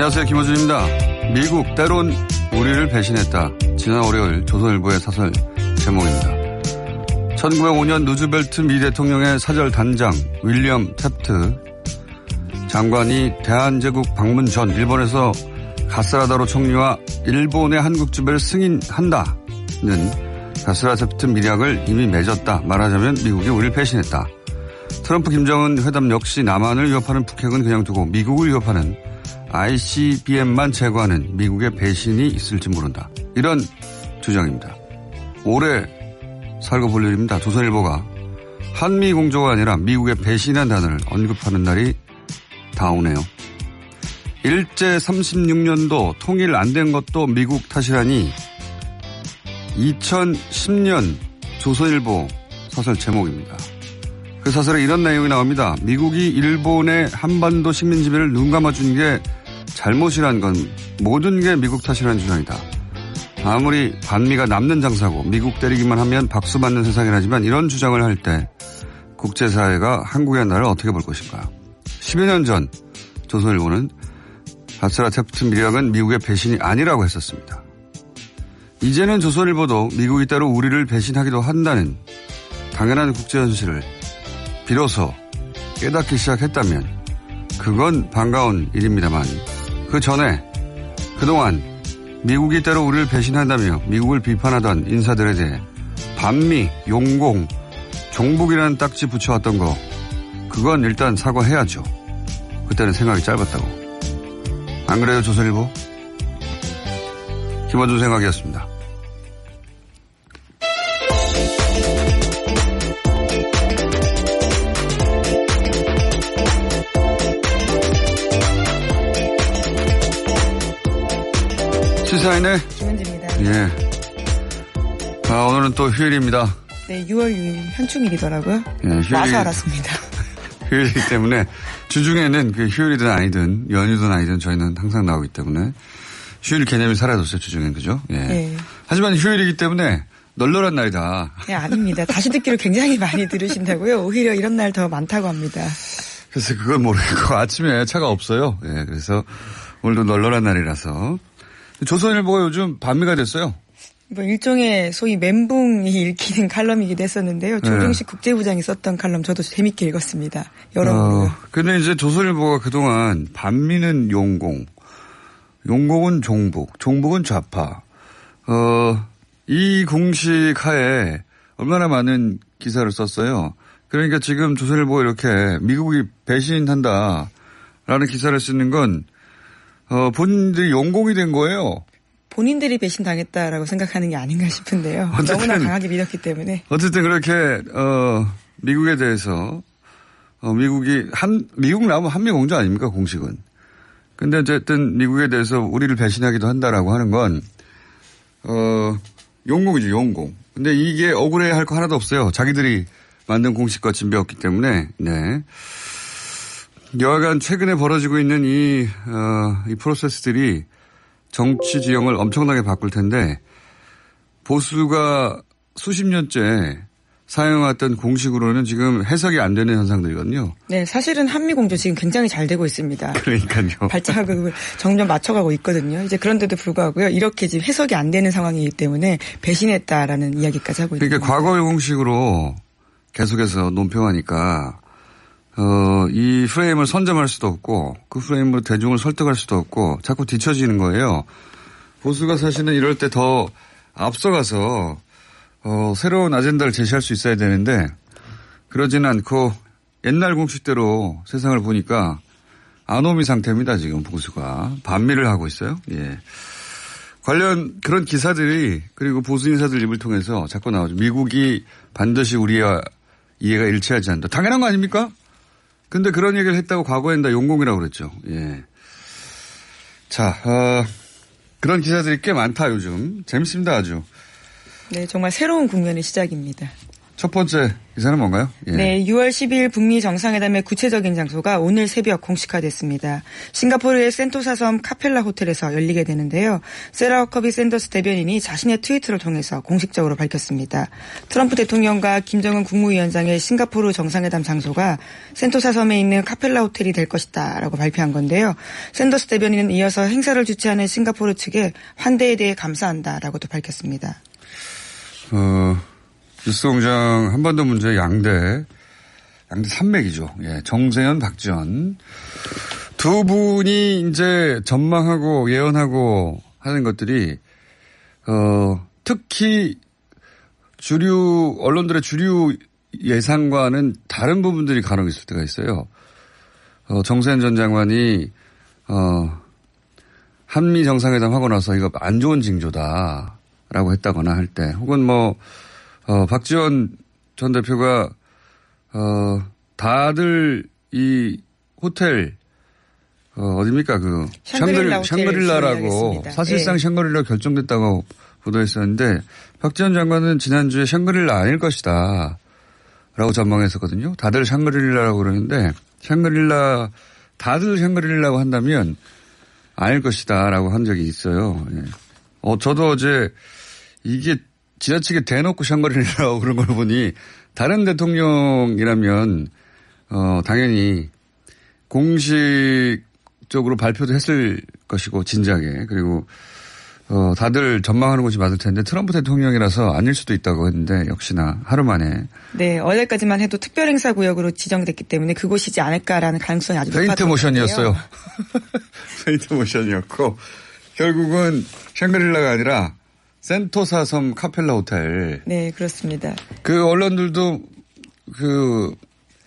안녕하세요. 김어준입니다. 미국 때론 우리를 배신했다. 지난 월요일 조선일보의 사설 제목입니다. 1905년 루즈벨트 미 대통령의 사절 단장 윌리엄 탭트 장관이 대한제국 방문 전 일본에서 가스라다로 총리와 일본의 한국지배를 승인한다는 가스라 탭트 밀약을 이미 맺었다. 말하자면 미국이 우리를 배신했다. 트럼프 김정은 회담 역시 남한을 위협하는 북핵은 그냥 두고 미국을 위협하는 ICBM만 제거하는 미국의 배신이 있을지 모른다. 이런 주장입니다. 오래 살고 볼 일입니다. 조선일보가 한미 공조가 아니라 미국의 배신한 단어를 언급하는 날이 다오네요. 일제 36년도 통일 안 된 것도 미국 탓이라니 2010년 조선일보 사설 제목입니다. 그 사설에 이런 내용이 나옵니다. 미국이 일본의 한반도 식민 지배를 눈 감아준 게 잘못이란 건 모든 게 미국 탓이라는 주장이다. 아무리 반미가 남는 장사고 미국 때리기만 하면 박수 받는 세상이라지만 이런 주장을 할 때 국제사회가 한국의 나라를 어떻게 볼 것인가. 10여 년 전 조선일보는 가스라 탭트 밀약은 미국의 배신이 아니라고 했었습니다. 이제는 조선일보도 미국이 때로 우리를 배신하기도 한다는 당연한 국제현실을 비로소 깨닫기 시작했다면 그건 반가운 일입니다만 그 전에 그동안 미국이 때로 우리를 배신한다며 미국을 비판하던 인사들에 대해 반미, 용공, 종북이라는 딱지 붙여왔던 거 그건 일단 사과해야죠. 그때는 생각이 짧았다고. 안 그래요 조선일보? 김어준 생각이었습니다. 시사인의 김은지입니다. 예. 오늘은 또 휴일입니다. 네, 6월 6일 현충일이더라고요. 예, 와서 알았습니다. 휴일이기 때문에 주중에는 그 휴일이든 아니든 연휴든 아니든 저희는 항상 나오기 때문에 휴일 개념이 사라졌어요. 주중엔 그죠? 예. 네. 하지만 휴일이기 때문에 널널한 날이다. 네, 아닙니다. 다시 듣기로 굉장히 많이 들으신다고요. 오히려 이런 날 더 많다고 합니다. 그래서 그건 모르겠고 아침에 차가 없어요. 예, 그래서 오늘도 널널한 날이라서 조선일보가 요즘 반미가 됐어요. 뭐 일종의 소위 멘붕이 읽히는 칼럼이기도 했었는데요. 조정식 국제부장이 썼던 칼럼 저도 재밌게 읽었습니다. 여러모로. 근데 이제 조선일보가 그동안 반미는 용공, 용공은 종북, 종북은 좌파. 이 공식 하에 얼마나 많은 기사를 썼어요. 그러니까 지금 조선일보가 이렇게 미국이 배신한다라는 기사를 쓰는 건 본인들이 용공이 된 거예요. 본인들이 배신당했다라고 생각하는 게 아닌가 싶은데요. 너무나 강하게 믿었기 때문에. 어쨌든 그렇게 미국에 대해서 미국 나오면 한미 공조 아닙니까 공식은. 근데 어쨌든 미국에 대해서 우리를 배신하기도 한다라고 하는 건 용공이죠 용공. 근데 이게 억울해할 거 하나도 없어요. 자기들이 만든 공식과 진배였기 때문에. 네. 여하간 최근에 벌어지고 있는 이 프로세스들이 정치 지형을 엄청나게 바꿀 텐데 보수가 수십 년째 사용했던 공식으로는 지금 해석이 안 되는 현상들이거든요. 네, 사실은 한미 공조 지금 굉장히 잘 되고 있습니다. 그러니까요. 발자국을 점점 맞춰가고 있거든요. 이제 그런데도 불구하고요. 이렇게 지금 해석이 안 되는 상황이기 때문에 배신했다라는 이야기까지 하고 있는 그러니까 과거의 공식으로 계속해서 논평하니까 이 프레임을 선점할 수도 없고 그 프레임으로 대중을 설득할 수도 없고 자꾸 뒤처지는 거예요. 보수가 사실은 이럴 때 더 앞서가서 새로운 아젠다를 제시할 수 있어야 되는데 그러지는 않고 옛날 공식대로 세상을 보니까 아노미 상태입니다. 지금 보수가. 반미를 하고 있어요. 예. 관련 그런 기사들이 그리고 보수 인사들 입을 통해서 자꾸 나오죠. 미국이 반드시 우리와 이해가 일치하지 않는다. 당연한 거 아닙니까? 근데 그런 얘기를 했다고 과거엔 다 용공이라고 그랬죠. 예. 자, 그런 기사들이 꽤 많다 요즘. 재밌습니다 아주. 네, 정말 새로운 국면의 시작입니다. 첫 번째 기사는 뭔가요? 예. 네, 6월 12일 북미 정상회담의 구체적인 장소가 오늘 새벽 공식화됐습니다. 싱가포르의 센토사 섬 카펠라 호텔에서 열리게 되는데요. 세라 허커비 샌더스 대변인이 자신의 트위터를 통해서 공식적으로 밝혔습니다. 트럼프 대통령과 김정은 국무위원장의 싱가포르 정상회담 장소가 센토사 섬에 있는 카펠라 호텔이 될 것이다 라고 발표한 건데요. 샌더스 대변인은 이어서 행사를 주최하는 싱가포르 측에 환대에 대해 감사한다라고도 밝혔습니다. 뉴스공장 한반도 문제 양대 산맥이죠. 예, 정세현, 박지원. 두 분이 이제 전망하고 예언하고 하는 것들이, 특히 언론들의 주류 예상과는 다른 부분들이 간혹 있을 때가 있어요. 정세현 전 장관이, 한미 정상회담 하고 나서 이거 안 좋은 징조다라고 했다거나 할 때, 혹은 박지원 전 대표가, 다들 이 호텔, 어딥니까? 샹그릴라라고 사실상 네. 샹그릴라 결정됐다고 보도했었는데 박지원 장관은 지난주에 샹그릴라 아닐 것이다 라고 전망했었거든요. 다들 샹그릴라라고 그러는데 다들 샹그릴라라고 한다면 아닐 것이다 라고 한 적이 있어요. 예. 저도 어제 이게 지나치게 대놓고 샹그릴라라고 그런 걸 보니 다른 대통령이라면 당연히 공식적으로 발표도 했을 것이고 진작에 그리고 다들 전망하는 곳이 맞을 텐데 트럼프 대통령이라서 아닐 수도 있다고 했는데 역시나 하루 만에. 네. 어제까지만 해도 특별행사구역으로 지정됐기 때문에 그곳이지 않을까라는 가능성이 아주 높았던 페인트 모션이었어요. 페인트 모션이었고 결국은 샹그릴라가 아니라 센토사 섬 카펠라 호텔. 네, 그렇습니다. 그 언론들도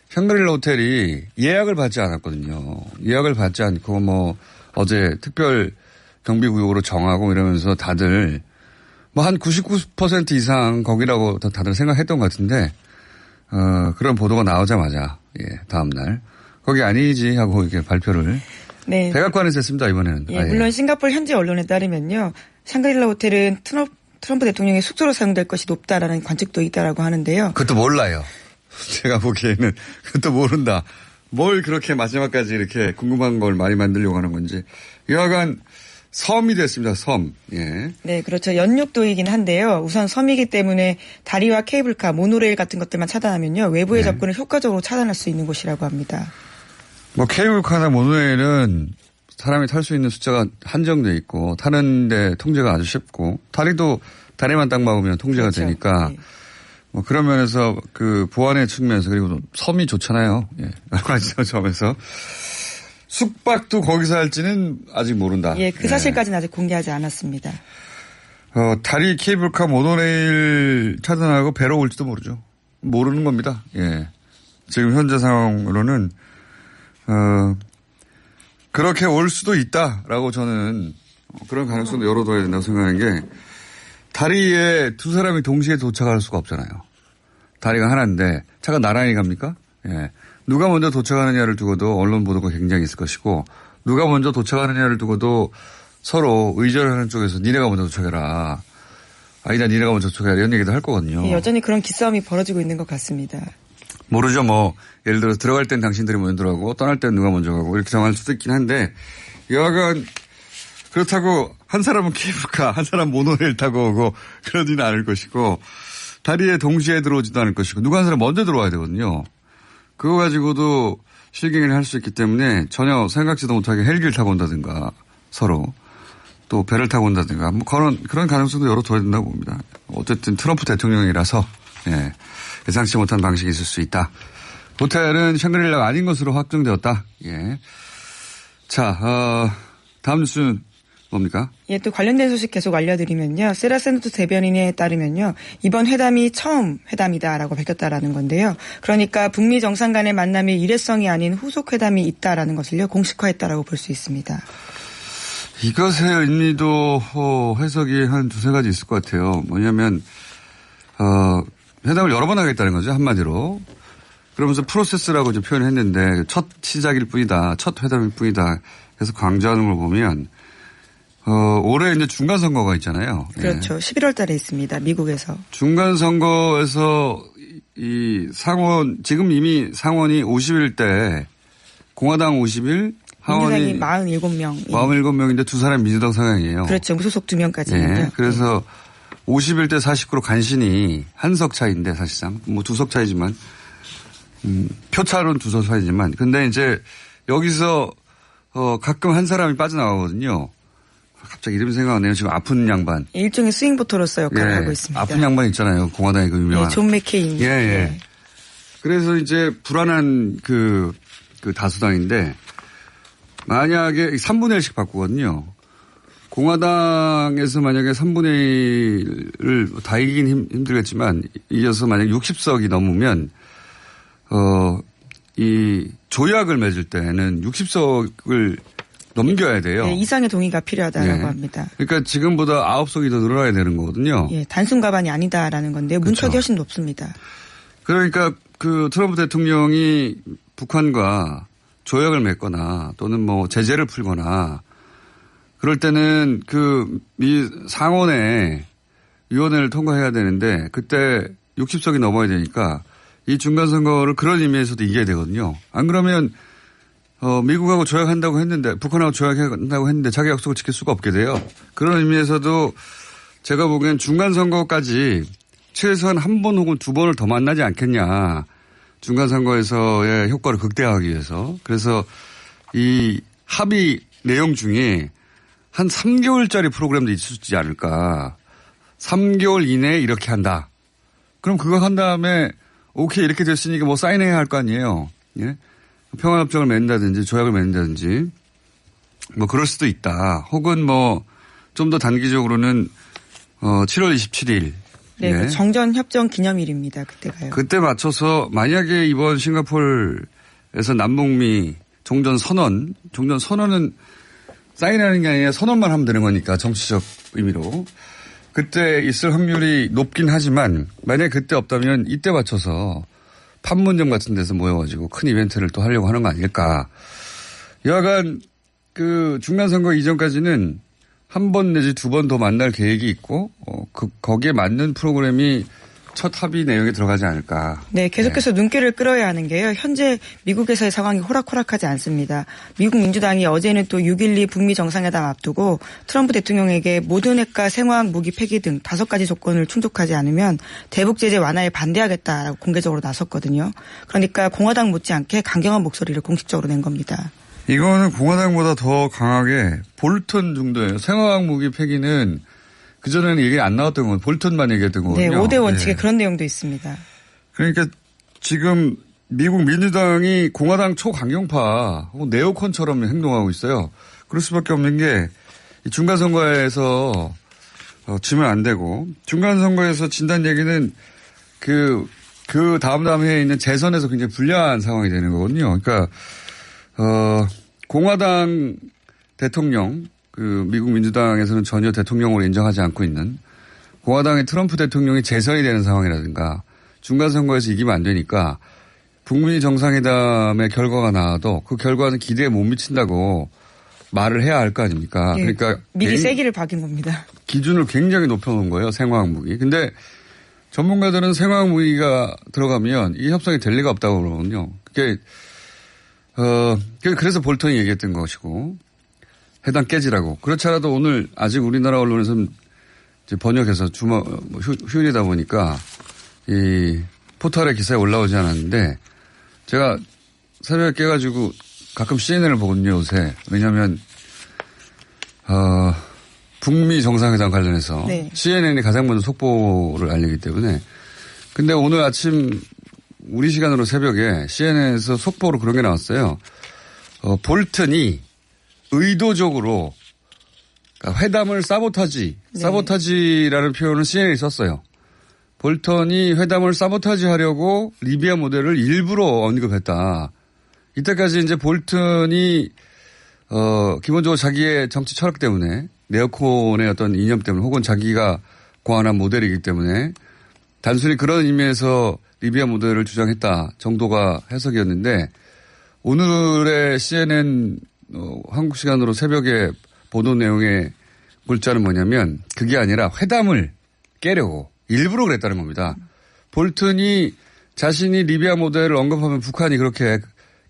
샹그릴라 호텔이 예약을 받지 않았거든요. 예약을 받지 않고 어제 특별 경비구역으로 정하고 이러면서 다들 한 99% 이상 거기라고 다들 생각했던 것 같은데, 그런 보도가 나오자마자, 다음날. 거기 아니지 하고 이렇게 발표를. 네. 백악관에서 했습니다, 이번에는. 예, 물론 싱가포르 현지 언론에 따르면요. 샹그릴라 호텔은 트럼프 대통령의 숙소로 사용될 것이 높다라는 관측도 있다라고 하는데요. 그것도 몰라요. 제가 보기에는 그것도 모른다. 뭘 그렇게 마지막까지 이렇게 궁금한 걸 많이 만들려고 하는 건지. 여하간 섬이 됐습니다. 섬. 예. 네, 그렇죠. 연육도이긴 한데요. 우선 섬이기 때문에 다리와 케이블카, 모노레일 같은 것들만 차단하면요. 외부의 접근을 효과적으로 차단할 수 있는 곳이라고 합니다. 케이블카나 모노레일은 사람이 탈 수 있는 숫자가 한정돼 있고 타는데 통제가 아주 쉽고 다리만 딱 막으면 통제가 그렇죠. 되니까 네. 그런 면에서 보안의 측면에서 그리고 섬이 좋잖아요. 예. 여러 가지 점에서 숙박도 거기서 할지는 아직 모른다. 예, 그 사실까지는 아직 공개하지 않았습니다. 다리, 케이블카, 모노레일 차단하고 배로 올지도 모르죠. 모르는 겁니다. 예. 지금 현재 상황으로는 그렇게 올 수도 있다라고 저는 그런 가능성도 열어둬야 된다고 생각하는 게 다리에 두 사람이 동시에 도착할 수가 없잖아요. 다리가 하나인데 차가 나란히 갑니까? 예. 누가 먼저 도착하느냐를 두고도 언론 보도가 굉장히 있을 것이고 누가 먼저 도착하느냐를 두고도 서로 의존하는 쪽에서 니네가 먼저 도착해라. 아니다 니네가 먼저 도착해라 이런 얘기도 할 거거든요. 예, 여전히 그런 기싸움이 벌어지고 있는 것 같습니다. 모르죠. 예를 들어서 들어갈 땐 당신들이 먼저 들어가고 떠날 땐 누가 먼저 가고 이렇게 정할 수도 있긴 한데 여하간 그렇다고 한 사람은 케이블카 한 사람 모노레일 타고 오고 그러지는 않을 것이고 다리에 동시에 들어오지도 않을 것이고 누가 한 사람 먼저 들어와야 되거든요. 그거 가지고도 실갱이를 할 수 있기 때문에 전혀 생각지도 못하게 헬기를 타고 온다든가 서로 또 배를 타고 온다든가 그런 가능성도 열어둬야 된다고 봅니다. 어쨌든 트럼프 대통령이라서 예상치 못한 방식이 있을 수 있다. 호텔은 샹그릴라가 아닌 것으로 확정되었다. 예. 자, 다음 뉴스는 뭡니까? 예, 또 관련된 소식 계속 알려드리면요. 세라 샌더스 대변인에 따르면요. 이번 회담이 처음 회담이다라고 밝혔다라는 건데요. 그러니까 북미 정상 간의 만남이 일회성이 아닌 후속 회담이 있다라는 것을요. 공식화했다라고 볼 수 있습니다. 이것의 의미도 해석이 한 두세 가지 있을 것 같아요. 뭐냐면 회담을 여러 번 하겠다는 거죠. 한마디로. 그러면서 프로세스라고 이제 표현을 했는데 첫 시작일 뿐이다. 첫 회담일 뿐이다. 그래서 강조하는 걸 보면 올해 이제 중간선거가 있잖아요. 그렇죠. 11월 달에 있습니다. 미국에서. 중간선거에서 이 상원, 지금 이미 상원이 50일 때 공화당 50일, 하원이 47명. 47명인데 두 사람 민주당 성향이에요. 그렇죠. 무소속 2명까지입니다. 예. 그래서 50일 때 49로 간신히 한 석 차이인데 사실상 뭐 두 석 차이지만 표차로는 두 석 차이지만 근데 이제 여기서 가끔 한 사람이 빠져나가거든요. 갑자기 이름이 생각 안 나네요. 지금 아픈 양반. 일종의 스윙보터로서 역할을 예. 하고 있습니다. 아픈 양반 있잖아요. 공화당의 그 유명한. 네, 존 맥케인. 예, 예. 네. 그래서 이제 불안한 그 다수당인데 만약에 3분의 1씩 바꾸거든요. 공화당에서 만약에 3분의 1을 다 이기긴 힘들겠지만 이어서 만약 60석이 넘으면 이 조약을 맺을 때는 60석을 넘겨야 돼요. 네, 이상의 동의가 필요하다라고 예. 합니다. 그러니까 지금보다 9석이 더 늘어나야 되는 거거든요. 예, 단순 가반이 아니다라는 건데요. 문턱이 그렇죠. 훨씬 높습니다. 그러니까 그 트럼프 대통령이 북한과 조약을 맺거나 또는 뭐 제재를 풀거나 그럴 때는 그 미 상원에 위원회를 통과해야 되는데 그때 60석이 넘어야 되니까 이 중간선거를 그런 의미에서도 이겨야 되거든요. 안 그러면 미국하고 조약한다고 했는데 북한하고 조약한다고 했는데 자기 약속을 지킬 수가 없게 돼요. 그런 의미에서도 제가 보기엔 중간선거까지 최소한 한 번 혹은 두 번을 더 만나지 않겠냐. 중간선거에서의 효과를 극대화하기 위해서. 그래서 이 합의 내용 중에 한 3개월짜리 프로그램도 있지 않을까. 3개월 이내에 이렇게 한다. 그럼 그거 한 다음에 오케이 이렇게 됐으니까 뭐 사인해야 할 거 아니에요. 예? 평화협정을 맺는다든지 조약을 맺는다든지 뭐 그럴 수도 있다. 혹은 뭐 좀 더 단기적으로는 7월 27일. 네, 예. 그 정전협정 기념일입니다. 그때가요. 그때 맞춰서 만약에 이번 싱가포르에서 남북미 종전선언은 사인하는 게 아니라 선언만 하면 되는 거니까 정치적 의미로. 그때 있을 확률이 높긴 하지만 만약에 그때 없다면 이때 맞춰서 판문점 같은 데서 모여가지고 큰 이벤트를 또 하려고 하는 거 아닐까. 여하간 그 중간선거 이전까지는 한 번 내지 두 번 더 만날 계획이 있고 거기에 맞는 프로그램이 첫 합의 내용에 들어가지 않을까. 네, 계속해서 눈길을 끌어야 하는 게요. 현재 미국에서의 상황이 호락호락하지 않습니다. 미국 민주당이 어제는 또 6.12 북미 정상회담 앞두고 트럼프 대통령에게 모든 핵과 생화학 무기 폐기 등 5가지 조건을 충족하지 않으면 대북 제재 완화에 반대하겠다라고 공개적으로 나섰거든요. 그러니까 공화당 못지않게 강경한 목소리를 공식적으로 낸 겁니다. 이거는 공화당보다 더 강하게 볼턴 정도예요. 생화학 무기 폐기는 그전에는 얘기 안 나왔던 건 볼턴만 얘기했던 거거든요. 네, 5대 원칙에 네. 그런 내용도 있습니다. 그러니까 지금 미국 민주당이 공화당 초강경파 혹은 네오콘처럼 행동하고 있어요. 그럴 수밖에 없는 게 중간선거에서 지면 안 되고 중간선거에서 진다는 얘기는 그 다음 해에 있는 재선에서 굉장히 불리한 상황이 되는 거거든요. 그러니까 공화당 대통령, 미국 민주당에서는 전혀 대통령으로 인정하지 않고 있는 공화당의 트럼프 대통령이 재선이 되는 상황이라든가 중간선거에서 이기면 안 되니까 북미 정상회담의 결과가 나와도 그 결과는 기대에 못 미친다고 말을 해야 할 거 아닙니까? 예, 그러니까 미리 세기를 박인 겁니다. 기준을 굉장히 높여놓은 거예요. 생화학 무기. 근데 전문가들은 생화학 무기가 들어가면 이 협상이 될 리가 없다고 그러거든요. 그게 그래서 볼턴이 얘기했던 것이고 해당 깨지라고. 그렇지 않아도 오늘 아직 우리나라 언론에서는 이제 번역해서 휴일이다 보니까 이 포털에 기사에 올라오지 않았는데 제가 새벽에 깨가지고 가끔 CNN을 보거든요, 요새. 왜냐하면 북미 정상회담 관련해서 네. CNN이 가장 먼저 속보를 알리기 때문에. 근데 오늘 아침 우리 시간으로 새벽에 CNN에서 속보로 그런 게 나왔어요. 볼턴이 의도적으로 그러니까 회담을 사보타지라는 표현을 CNN이 썼어요. 볼턴이 회담을 사보타지하려고 리비아 모델을 일부러 언급했다. 이때까지 이제 볼턴이 기본적으로 자기의 정치 철학 때문에 네오콘의 어떤 이념 때문에 혹은 자기가 고안한 모델이기 때문에 단순히 그런 의미에서 리비아 모델을 주장했다 정도가 해석이었는데 오늘의 CNN 한국 시간으로 새벽에 보도 내용의 물자는 뭐냐면 그게 아니라 회담을 깨려고 일부러 그랬다는 겁니다. 볼턴이 자신이 리비아 모델을 언급하면 북한이 그렇게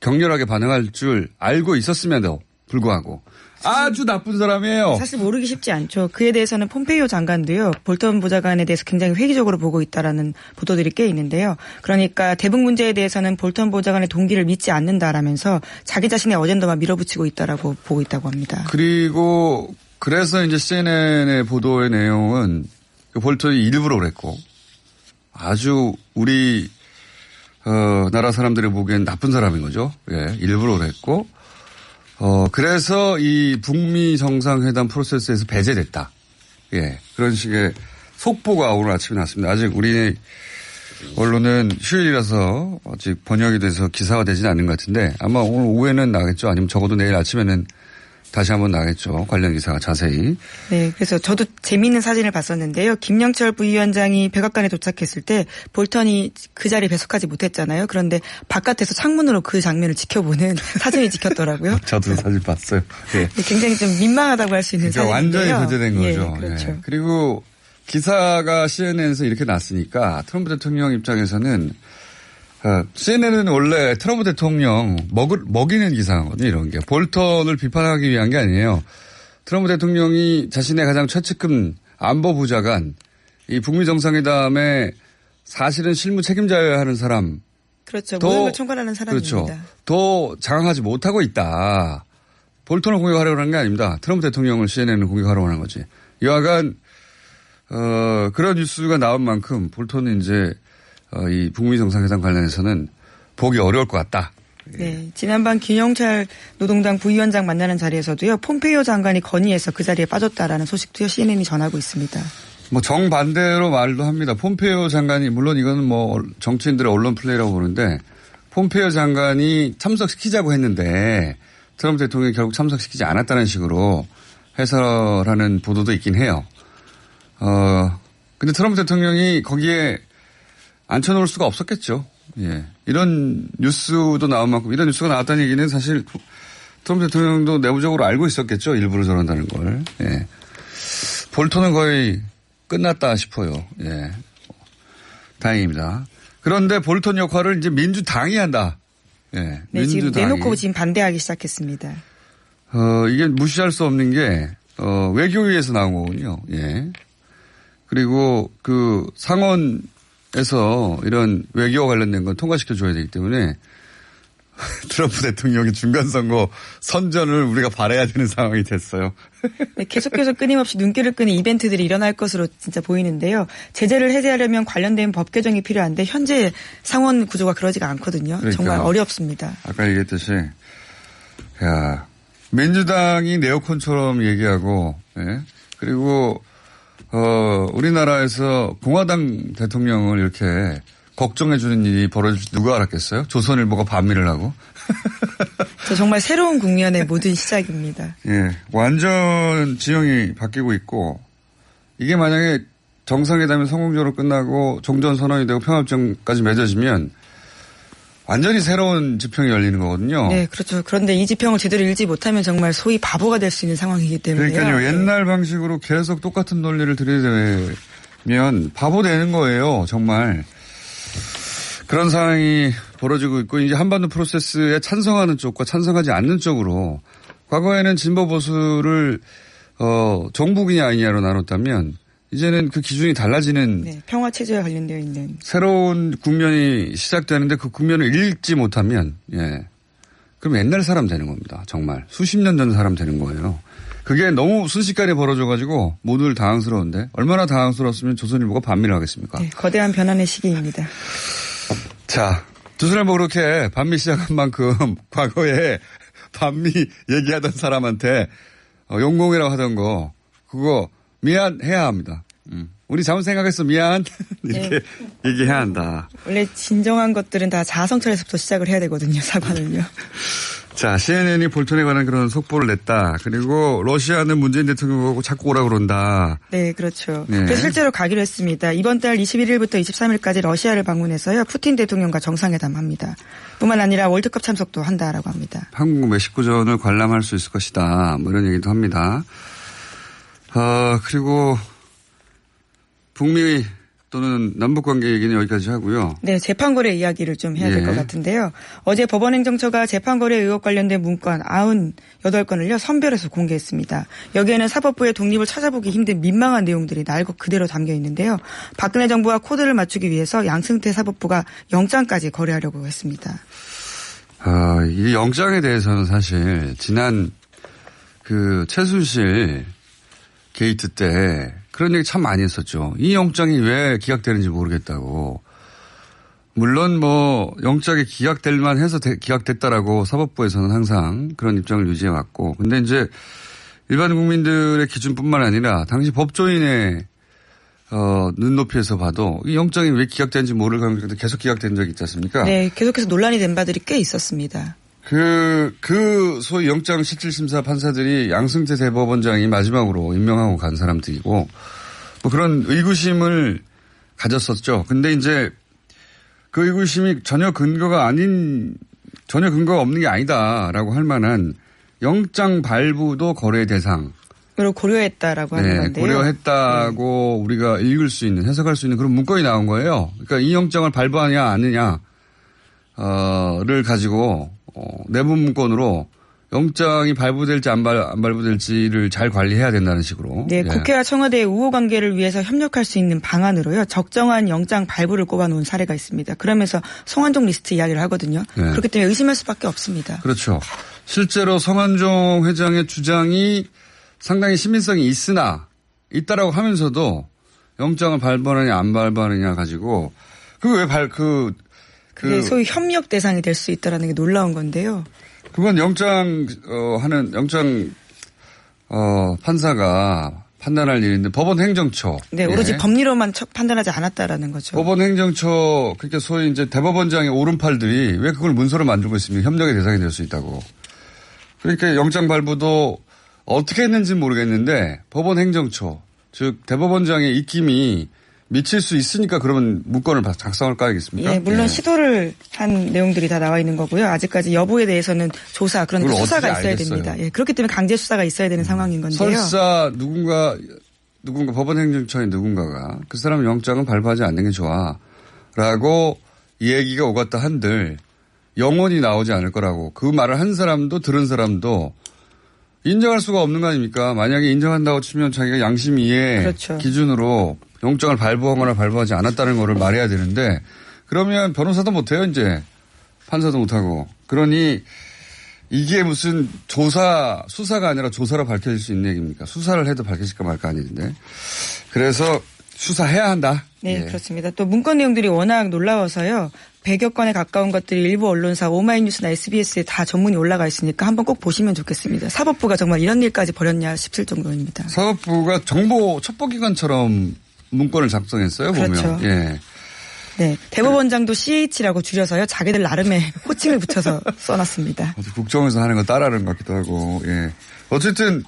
격렬하게 반응할 줄 알고 있었음에도 불구하고 아주 나쁜 사람이에요. 사실 모르기 쉽지 않죠. 그에 대해서는 폼페이오 장관도요. 볼턴 보좌관에 대해서 굉장히 회의적으로 보고 있다라는 보도들이 꽤 있는데요. 그러니까 대북 문제에 대해서는 볼턴 보좌관의 동기를 믿지 않는다라면서 자기 자신의 어젠다만 밀어붙이고 있다라고 보고 있다고 합니다. 그리고 그래서 이제 CNN의 보도의 내용은 볼턴이 일부러 그랬고 아주 우리 나라 사람들이 보기엔 나쁜 사람인 거죠. 예, 일부러 그랬고 그래서 이 북미 정상회담 프로세스에서 배제됐다. 예, 그런 식의 속보가 오늘 아침에 났습니다. 아직 우리 언론은 휴일이라서 아직 번역이 돼서 기사가 되지는 않는 것 같은데 아마 오늘 오후에는 나겠죠. 아니면 적어도 내일 아침에는 다시 한번 나겠죠. 관련 기사가 자세히. 네. 그래서 저도 재미있는 사진을 봤었는데요. 김영철 부위원장이 백악관에 도착했을 때 볼턴이 그 자리에 배석하지 못했잖아요. 그런데 바깥에서 창문으로 그 장면을 지켜보는 사진이 찍혔더라고요. 저도 사진 봤어요. 네. 굉장히 좀 민망하다고 할 수 있는 그러니까 사진인데요. 완전히 배제된 거죠. 예, 그렇죠. 네. 그리고 기사가 CNN에서 이렇게 났으니까 트럼프 대통령 입장에서는 CNN은 원래 트럼프 대통령 먹이는 기사거든요, 이런 게. 볼턴을 비판하기 위한 게 아니에요. 트럼프 대통령이 자신의 가장 최측근 안보부장관, 이 북미 정상회담에 사실은 실무 책임자여야 하는 사람. 그렇죠. 모든 걸 총괄하는 사람입니다. 그렇죠. 더 장악하지 못하고 있다. 볼턴을 공격하려고 하는 게 아닙니다. 트럼프 대통령을 CNN을 공격하려고 하는 거지. 여하간, 그런 뉴스가 나온 만큼 볼턴은 이제 이 북미 정상회담 관련해서는 보기 어려울 것 같다. 네. 지난밤 김영철 노동당 부위원장 만나는 자리에서도요. 폼페이오 장관이 건의해서 그 자리에 빠졌다라는 소식도요. CNN이 전하고 있습니다. 뭐 정반대로 말도 합니다. 폼페이오 장관이 물론 이거는 뭐 정치인들의 언론 플레이라고 보는데 폼페이오 장관이 참석시키자고 했는데 트럼프 대통령이 결국 참석시키지 않았다는 식으로 해설하는 보도도 있긴 해요. 근데 트럼프 대통령이 거기에 앉혀놓을 수가 없었겠죠. 예. 이런 뉴스도 나온 만큼 이런 뉴스가 나왔다는 얘기는 사실 트럼프 대통령도 내부적으로 알고 있었겠죠. 일부러 저런다는 걸. 예. 볼턴은 거의 끝났다 싶어요. 예. 다행입니다. 그런데 볼턴 역할을 이제 민주당이 한다. 예. 네, 민주당이. 지금 내놓고 지금 반대하기 시작했습니다. 이게 무시할 수 없는 게 외교위에서 나온 거군요. 예. 그리고 그 상원에서 이런 외교와 관련된 건 통과시켜 줘야 되기 때문에 트럼프 대통령의 중간선거 선전을 우리가 바라야 되는 상황이 됐어요. 네, 계속해서 끊임없이 눈길을 끄는 이벤트들이 일어날 것으로 진짜 보이는데요. 제재를 해제하려면 관련된 법 개정이 필요한데 현재 상원 구조가 그러지가 않거든요. 그러니까 정말 어렵습니다. 아까 얘기했듯이 야 민주당이 네오콘처럼 얘기하고 예? 그리고 우리나라에서 공화당 대통령을 이렇게 걱정해 주는 일이 벌어질 줄 누가 알았겠어요? 조선일보가 반미를 하고. 저 정말 새로운 국면의 모든 시작입니다. 예, 완전 지형이 바뀌고 있고 이게 만약에 정상회담이 성공적으로 끝나고 종전선언이 되고 평화협정까지 맺어지면 완전히 새로운 지평이 열리는 거거든요. 네, 그렇죠. 그런데 이 지평을 제대로 읽지 못하면 정말 소위 바보가 될 수 있는 상황이기 때문에요. 그러니까요. 옛날 방식으로 계속 똑같은 논리를 들이대면 바보 되는 거예요. 정말. 그런 상황이 벌어지고 있고 이제 한반도 프로세스에 찬성하는 쪽과 찬성하지 않는 쪽으로 과거에는 진보 보수를 정북이냐 아니냐로 나눴다면 이제는 그 기준이 달라지는 네, 평화 체제와 관련되어 있는 새로운 국면이 시작되는데 그 국면을 읽지 못하면 예. 그럼 옛날 사람 되는 겁니다. 정말 수십 년 전 사람 되는 거예요. 그게 너무 순식간에 벌어져가지고 모두들 당황스러운데 얼마나 당황스러웠으면 조선일보가 반미를 하겠습니까? 네, 거대한 변환의 시기입니다. 자, 조선일보 그렇게 반미 시작한 만큼 과거에 반미 얘기하던 사람한테 용공이라고 하던 거 그거 미안해야 합니다. 우리 잘못 생각했어 미안 이렇게 네. 얘기해야 한다. 원래 진정한 것들은 다 자아성찰에서부터 시작을 해야 되거든요. 사과는요. 자, CNN이 볼턴에 관한 그런 속보를 냈다. 그리고 러시아는 문재인 대통령하고 자꾸 오라 그런다. 네, 그렇죠. 네. 그래서 실제로 가기로 했습니다. 이번 달 21일부터 23일까지 러시아를 방문해서요. 푸틴 대통령과 정상회담합니다. 뿐만 아니라 월드컵 참석도 한다라고 합니다. 한국 멕시코전을 관람할 수 있을 것이다. 뭐 이런 얘기도 합니다. 그리고 북미 또는 남북관계 얘기는 여기까지 하고요. 네, 재판거래 이야기를 좀 해야 될 것 같은데요. 어제 법원행정처가 재판거래 의혹 관련된 문건 98건을요 선별해서 공개했습니다. 여기에는 사법부의 독립을 찾아보기 힘든 민망한 내용들이 날것 그대로 담겨 있는데요. 박근혜 정부와 코드를 맞추기 위해서 양승태 사법부가 영장까지 거래하려고 했습니다. 이 영장에 대해서는 사실 지난 그 최순실 게이트 때 그런 얘기 참 많이 했었죠. 이 영장이 왜 기각되는지 모르겠다고. 물론 뭐 영장이 기각될 만해서 기각됐다라고 사법부에서는 항상 그런 입장을 유지해 왔고. 근데 이제 일반 국민들의 기준뿐만 아니라 당시 법조인의 눈높이에서 봐도 이 영장이 왜 기각되는지 모를 가능성도 계속 기각된 적이 있지 않습니까? 네, 계속해서 논란이 된 바들이 꽤 있었습니다. 소위 영장 실질심사 판사들이 양승태 대법원장이 마지막으로 임명하고 간 사람들이고, 뭐 그런 의구심을 가졌었죠. 근데 이제 그 의구심이 전혀 근거가 없는 게 아니다라고 할 만한 영장 발부도 거래 대상. 그리고 고려했다라고 하는 건데요. 고려했다고 우리가 읽을 수 있는, 해석할 수 있는 그런 문건이 나온 거예요. 그러니까 이 영장을 발부하냐, 아느냐, 를 가지고, 내부 문건으로 영장이 발부될지 안 발부될지를 잘 관리해야 된다는 식으로. 네, 국회와 청와대의 우호 관계를 위해서 협력할 수 있는 방안으로요. 적정한 영장 발부를 꼽아놓은 사례가 있습니다. 그러면서 성완종 리스트 이야기를 하거든요. 네. 그렇기 때문에 의심할 수밖에 없습니다. 그렇죠. 실제로 성완종 회장의 주장이 상당히 신빙성이 있다라고 하면서도 영장을 발부하느냐 안 발부하느냐 가지고 그게 소위 협력 대상이 될 수 있다라는 게 놀라운 건데요. 그건 영장 판사가 판단할 일인데 법원 행정처. 네, 오로지 법리로만 판단하지 않았다라는 거죠. 법원 행정처, 그러니까 소위 이제 대법원장의 오른팔들이 왜 그걸 문서로 만들고 있습니까? 협력의 대상이 될 수 있다고. 그러니까 영장 발부도 어떻게 했는지는 모르겠는데 법원 행정처, 즉 대법원장의 입김이 미칠 수 있으니까 그러면 문건을 작성할 거 아니겠습니까? 예, 물론 시도를 한 내용들이 다 나와 있는 거고요. 아직까지 여부에 대해서는 조사, 그러니까 수사가 있어야 알겠어요? 됩니다. 예, 그렇기 때문에 강제 수사가 있어야 되는 상황인 건데요. 설사 누군가 법원 행정처의 누군가가 그 사람 영장은 발부하지 않는 게 좋아라고 얘기가 오갔다 한들 영원히 나오지 않을 거라고 그 말을 한 사람도 들은 사람도 인정할 수가 없는 거 아닙니까? 만약에 인정한다고 치면 자기가 양심 이해 그렇죠. 기준으로 영장을 발부하거나 발부하지 않았다는 거를 말해야 되는데 그러면 변호사도 못해요 이제 판사도 못하고 그러니 이게 무슨 수사가 아니라 조사로 밝혀질 수 있는 얘기입니까? 수사를 해도 밝혀질까 말까 아닌데 그래서 수사해야 한다. 네, 그렇습니다. 또 문건 내용들이 워낙 놀라워서요. 100여 건에 가까운 것들이 일부 언론사 오마이뉴스나 SBS에 다 전문이 올라가 있으니까 한번 꼭 보시면 좋겠습니다. 사법부가 정말 이런 일까지 벌였냐 싶을 정도입니다. 사법부가 정보 첩보기관처럼 문건을 작성했어요. 그렇죠. 보면. 예. 네, 대법원장도 CH라고 줄여서요. 자기들 나름의 호칭을 붙여서 써놨습니다. 국정에서 하는 거 따라하는 것 같기도 하고. 예. 어쨌든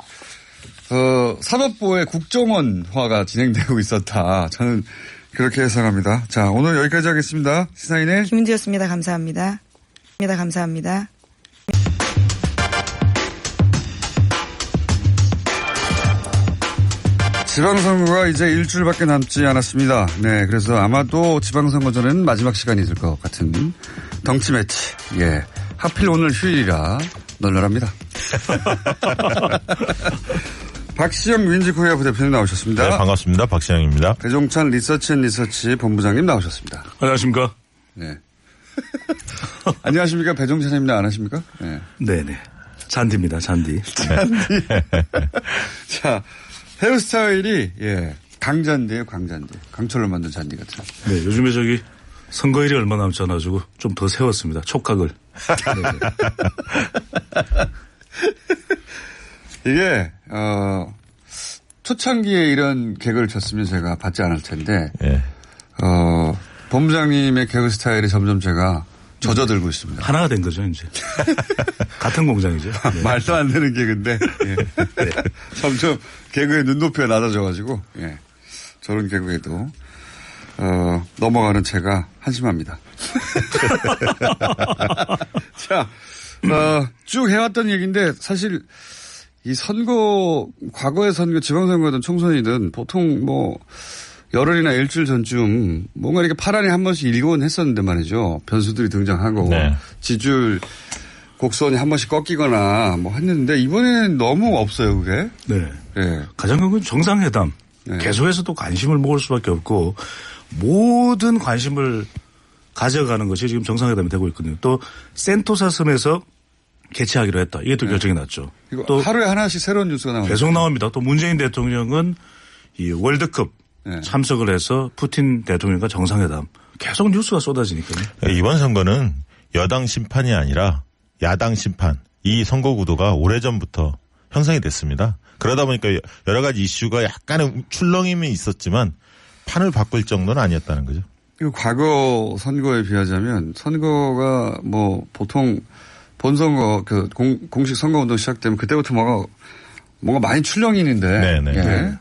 사법부의 국정원화가 진행되고 있었다. 저는 그렇게 해석합니다. 자, 오늘 여기까지 하겠습니다. 시사인의 김은지였습니다. 감사합니다. 감사합니다. 지방선거가 이제 일주일밖에 남지 않았습니다. 네, 그래서 아마도 지방선거 전에는 마지막 시간이 있을 것 같은 덩치 매치. 예, 하필 오늘 휴일이라 널널합니다. 박시영 윈지코리아 부대표님 나오셨습니다. 네, 반갑습니다. 박시영입니다. 배종찬 리서치 본부장님 나오셨습니다. 안녕하십니까? 네. 안녕하십니까? 배종찬입니다. 안 하십니까? 네. 네네. 잔디입니다. 잔디. 자, 헤어스타일이, 강잔디예요, 강잔디. 강철로 만든 잔디 같은. 네, 요즘에 선거일이 얼마 남지 않아가지고 좀 더 세웠습니다. 촉각을. 이게, 초창기에 이런 개그를 쳤으면 제가 받지 않을 텐데, 본부장님의 개그 스타일이 점점 제가 젖어들고 있습니다. 하나가 된 거죠, 이제. 같은 공장이죠. 네. 말도 안 되는 개그인데, 네. 점점 개그의 눈높이가 낮아져가지고, 저런 개그에도, 넘어가는 제가 한심합니다. 자, 쭉 해왔던 얘기인데, 사실, 이 과거의 선거, 지방선거든 총선이든 보통 열흘이나 일주일 전쯤 뭔가 이렇게 파란에 한 번씩 일곤 했었는데 말이죠. 변수들이 등장하고 네. 지지율 곡선이 한 번씩 꺾이거나 뭐 했는데 이번에는 너무 없어요, 그게. 네. 네. 가장 큰 건 정상회담. 네. 계속해서 또 관심을 모을 수밖에 없고 모든 관심을 가져가는 것이 지금 정상회담이 되고 있거든요. 또 센토사 섬에서 개최하기로 했다. 이게 또 결정이 났죠. 이거 또 하루에 하나씩 새로운 뉴스가 나옵니다. 계속 나옵니다. 또 문재인 대통령은 이 월드컵 네. 참석을 해서 푸틴 대통령과 정상회담. 계속 뉴스가 쏟아지니까요. 이번 선거는 여당 심판이 아니라 야당 심판. 이 선거 구도가 오래전부터 형성이 됐습니다. 그러다 보니까 여러 가지 이슈가 약간의 출렁임이 있었지만 판을 바꿀 정도는 아니었다는 거죠. 이거 과거 선거에 비하자면 선거가 뭐 보통 본선거 그 공식 선거운동 시작되면 그때부터 뭔가 많이 출렁이는데 네네. 예.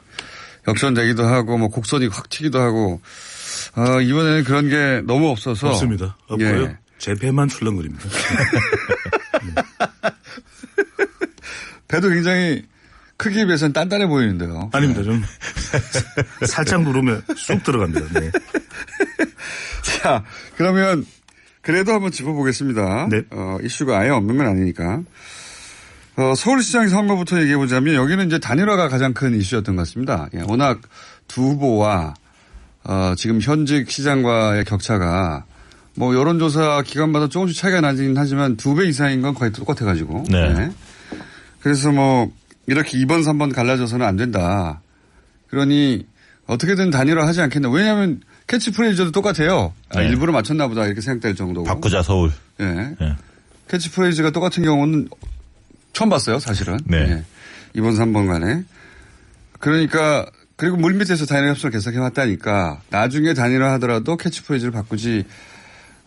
역전되기도 하고 뭐 곡선이 확 튀기도 하고 이번에는 그런 게 너무 없어서 없습니다. 없고요. 예. 제 배만 출렁거립니다. 배도 굉장히 크기에 비해서는 단단해 보이는데요. 아닙니다. 좀 살짝 누르면 쑥 들어갑니다. 네. 자, 그러면 그래도 한번 짚어보겠습니다. 네. 이슈가 아예 없는 건 아니니까. 서울시장 선거부터 얘기해보자면 여기는 이제 단일화가 가장 큰 이슈였던 것 같습니다. 예, 워낙 두 후보와 지금 현직 시장과의 격차가 뭐 여론조사 기간마다 조금씩 차이가 나긴 하지만 2배 이상인 건 거의 똑같아가지고. 네. 네. 그래서 뭐 이렇게 2번, 3번 갈라져서는 안 된다. 그러니 어떻게든 단일화 하지 않겠나. 왜냐하면 캐치프레이즈도 똑같아요. 네. 일부러 맞췄나 보다 이렇게 생각될 정도고. 바꾸자 서울. 예. 네. 캐치프레이즈가 똑같은 경우는 처음 봤어요, 사실은. 네. 예. 2번, 3번 간에. 그러니까 그리고 물밑에서 단일화 협상을 계속해 왔다니까 나중에 단일화 하더라도 캐치프레이즈를 바꾸지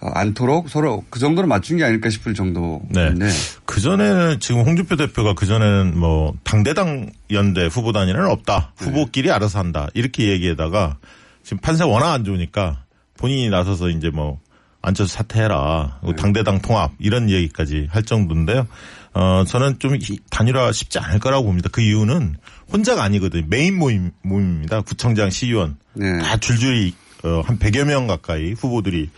않도록 서로 그 정도로 맞춘 게 아닐까 싶을 정도인데. 네. 그전에는 지금 홍준표 대표가 그전에는 뭐 당대당 연대 후보 단일화는 없다. 후보끼리 알아서 한다. 이렇게 얘기하다가 지금 판세 워낙 안 좋으니까 본인이 나서서 이제 뭐 앉혀서 사퇴해라. 당대당 통합 이런 얘기까지 할 정도인데요. 저는 좀 단일화 쉽지 않을 거라고 봅니다. 그 이유는 혼자가 아니거든요. 메인 모임입니다. 구청장, 시의원 네. 다 줄줄이 한 100여 명 가까이 후보들이